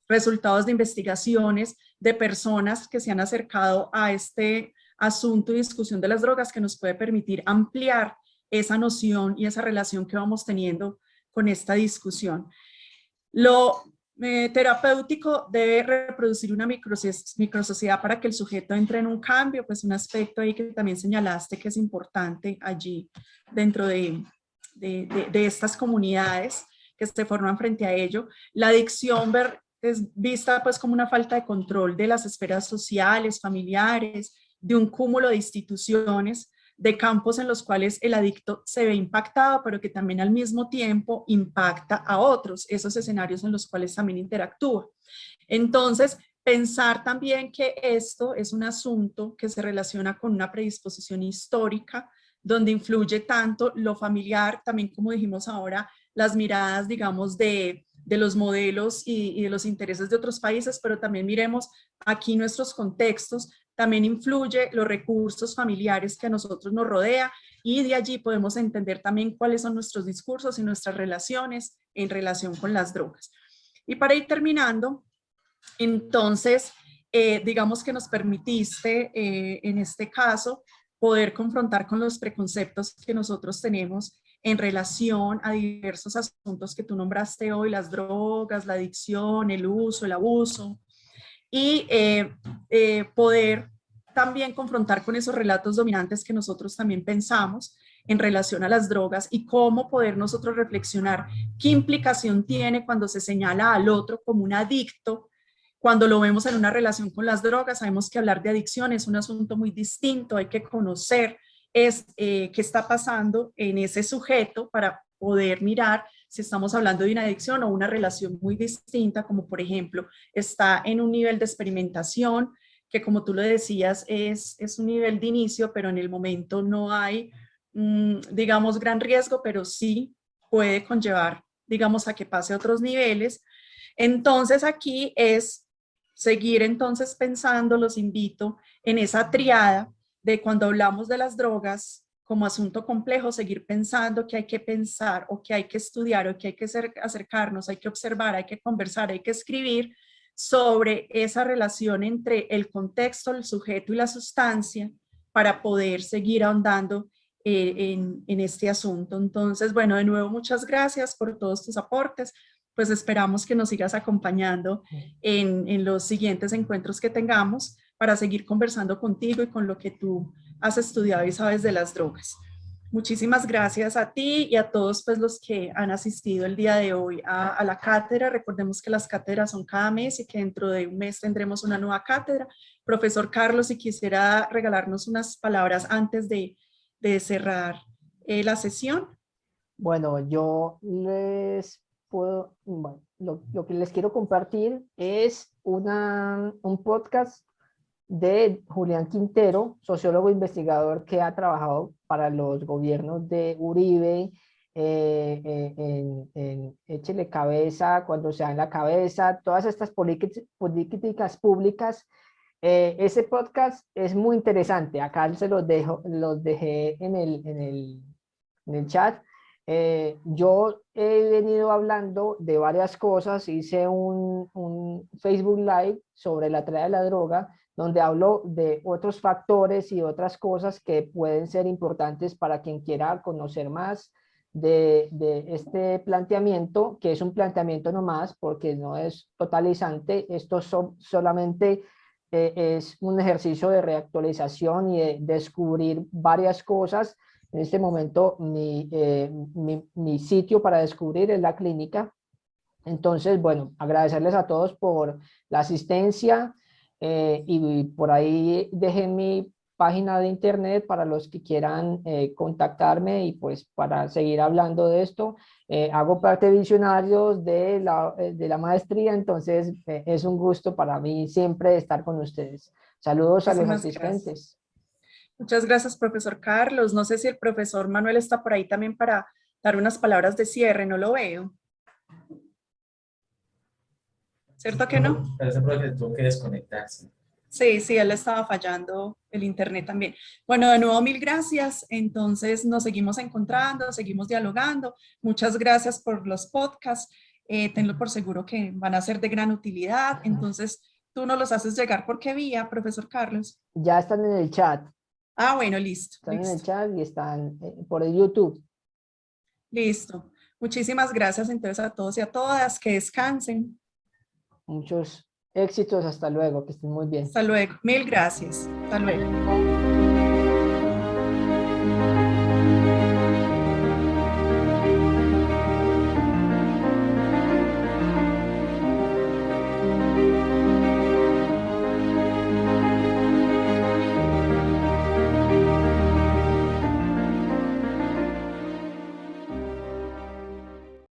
resultados de investigaciones de personas que se han acercado a este asunto y discusión de las drogas, que nos puede permitir ampliar esa noción y esa relación que vamos teniendo con esta discusión. Lo terapéutico debe reproducir una microsociedad para que el sujeto entre en un cambio, pues un aspecto ahí que también señalaste que es importante allí dentro de estas comunidades que se forman frente a ello. La adicción es vista pues como una falta de control de las esferas sociales, familiares, de un cúmulo de instituciones, de campos en los cuales el adicto se ve impactado, pero que también al mismo tiempo impacta a otros, esos escenarios en los cuales también interactúa. Entonces, pensar también que esto es un asunto que se relaciona con una predisposición histórica, donde influye tanto lo familiar, también como dijimos ahora, las miradas, digamos, de los modelos y de los intereses de otros países, pero también miremos aquí nuestros contextos, también influye los recursos familiares que a nosotros nos rodea y de allí podemos entender también cuáles son nuestros discursos y nuestras relaciones en relación con las drogas. Y para ir terminando, entonces, digamos que nos permitiste en este caso poder confrontar con los preconceptos que nosotros tenemos en relación a diversos asuntos que tú nombraste hoy, las drogas, la adicción, el uso, el abuso, y poder también confrontar con esos relatos dominantes que nosotros también pensamos en relación a las drogas y cómo poder nosotros reflexionar qué implicación tiene cuando se señala al otro como un adicto. Cuando lo vemos en una relación con las drogas, sabemos que hablar de adicción es un asunto muy distinto, hay que conocer qué está pasando en ese sujeto para poder mirar si estamos hablando de una adicción o una relación muy distinta, como por ejemplo, está en un nivel de experimentación, que como tú lo decías, es un nivel de inicio, pero en el momento no hay, digamos, gran riesgo, pero sí puede conllevar, digamos, a que pase a otros niveles. Entonces aquí es seguir entonces pensando, los invito en esa triada de cuando hablamos de las drogas como asunto complejo, seguir pensando que hay que pensar o que hay que estudiar o que hay que acercarnos, hay que observar, hay que conversar, hay que escribir sobre esa relación entre el contexto, el sujeto y la sustancia para poder seguir ahondando en este asunto. Entonces, bueno, de nuevo, muchas gracias por todos tus aportes. Pues esperamos que nos sigas acompañando en los siguientes encuentros que tengamos para seguir conversando contigo y con lo que tú has estudiado y sabes de las drogas. Muchísimas gracias a ti y a todos pues, los que han asistido el día de hoy a la cátedra. Recordemos que las cátedras son cada mes y que dentro de un mes tendremos una nueva cátedra. Profesor Carlos, si quisiera regalarnos unas palabras antes de cerrar la sesión. Bueno, yo les puedo, bueno, lo que les quiero compartir es un podcast de Julián Quintero, sociólogo investigador que ha trabajado para los gobiernos de Uribe, en Échele Cabeza, Cuando se da en la cabeza, todas estas políticas públicas. Ese podcast es muy interesante. Acá se los dejé en el chat. Yo he venido hablando de varias cosas. Hice un Facebook Live sobre la trata de la droga, donde hablo de otros factores y otras cosas que pueden ser importantes para quien quiera conocer más de este planteamiento, que es un planteamiento nomás, porque no es totalizante. Esto solamente es un ejercicio de reactualización y de descubrir varias cosas. En este momento mi sitio para descubrir es la clínica. Entonces, bueno, agradecerles a todos por la asistencia, y por ahí dejé mi página de internet para los que quieran contactarme y pues para seguir hablando de esto. Hago parte de visionarios de la maestría, entonces es un gusto para mí siempre estar con ustedes. Saludos a los Muchísimas asistentes. gracias. Muchas gracias, profesor Carlos. No sé si el profesor Manuel está por ahí también para dar unas palabras de cierre, no lo veo. ¿Cierto que no? Parece que tuvo que desconectarse. Sí, sí, él estaba fallando el internet también. Bueno, de nuevo, mil gracias. Entonces nos seguimos encontrando, seguimos dialogando. Muchas gracias por los podcasts. Tenlo por seguro que van a ser de gran utilidad. Entonces, tú nos los haces llegar por qué vía, profesor Carlos. Ya están en el chat. Ah, bueno, listo. Están listo. en el chat y están por el YouTube. Listo. Muchísimas gracias entonces a todos y a todas. Que descansen. Muchos éxitos. Hasta luego. Que estén muy bien. Hasta luego. Mil gracias. Hasta luego.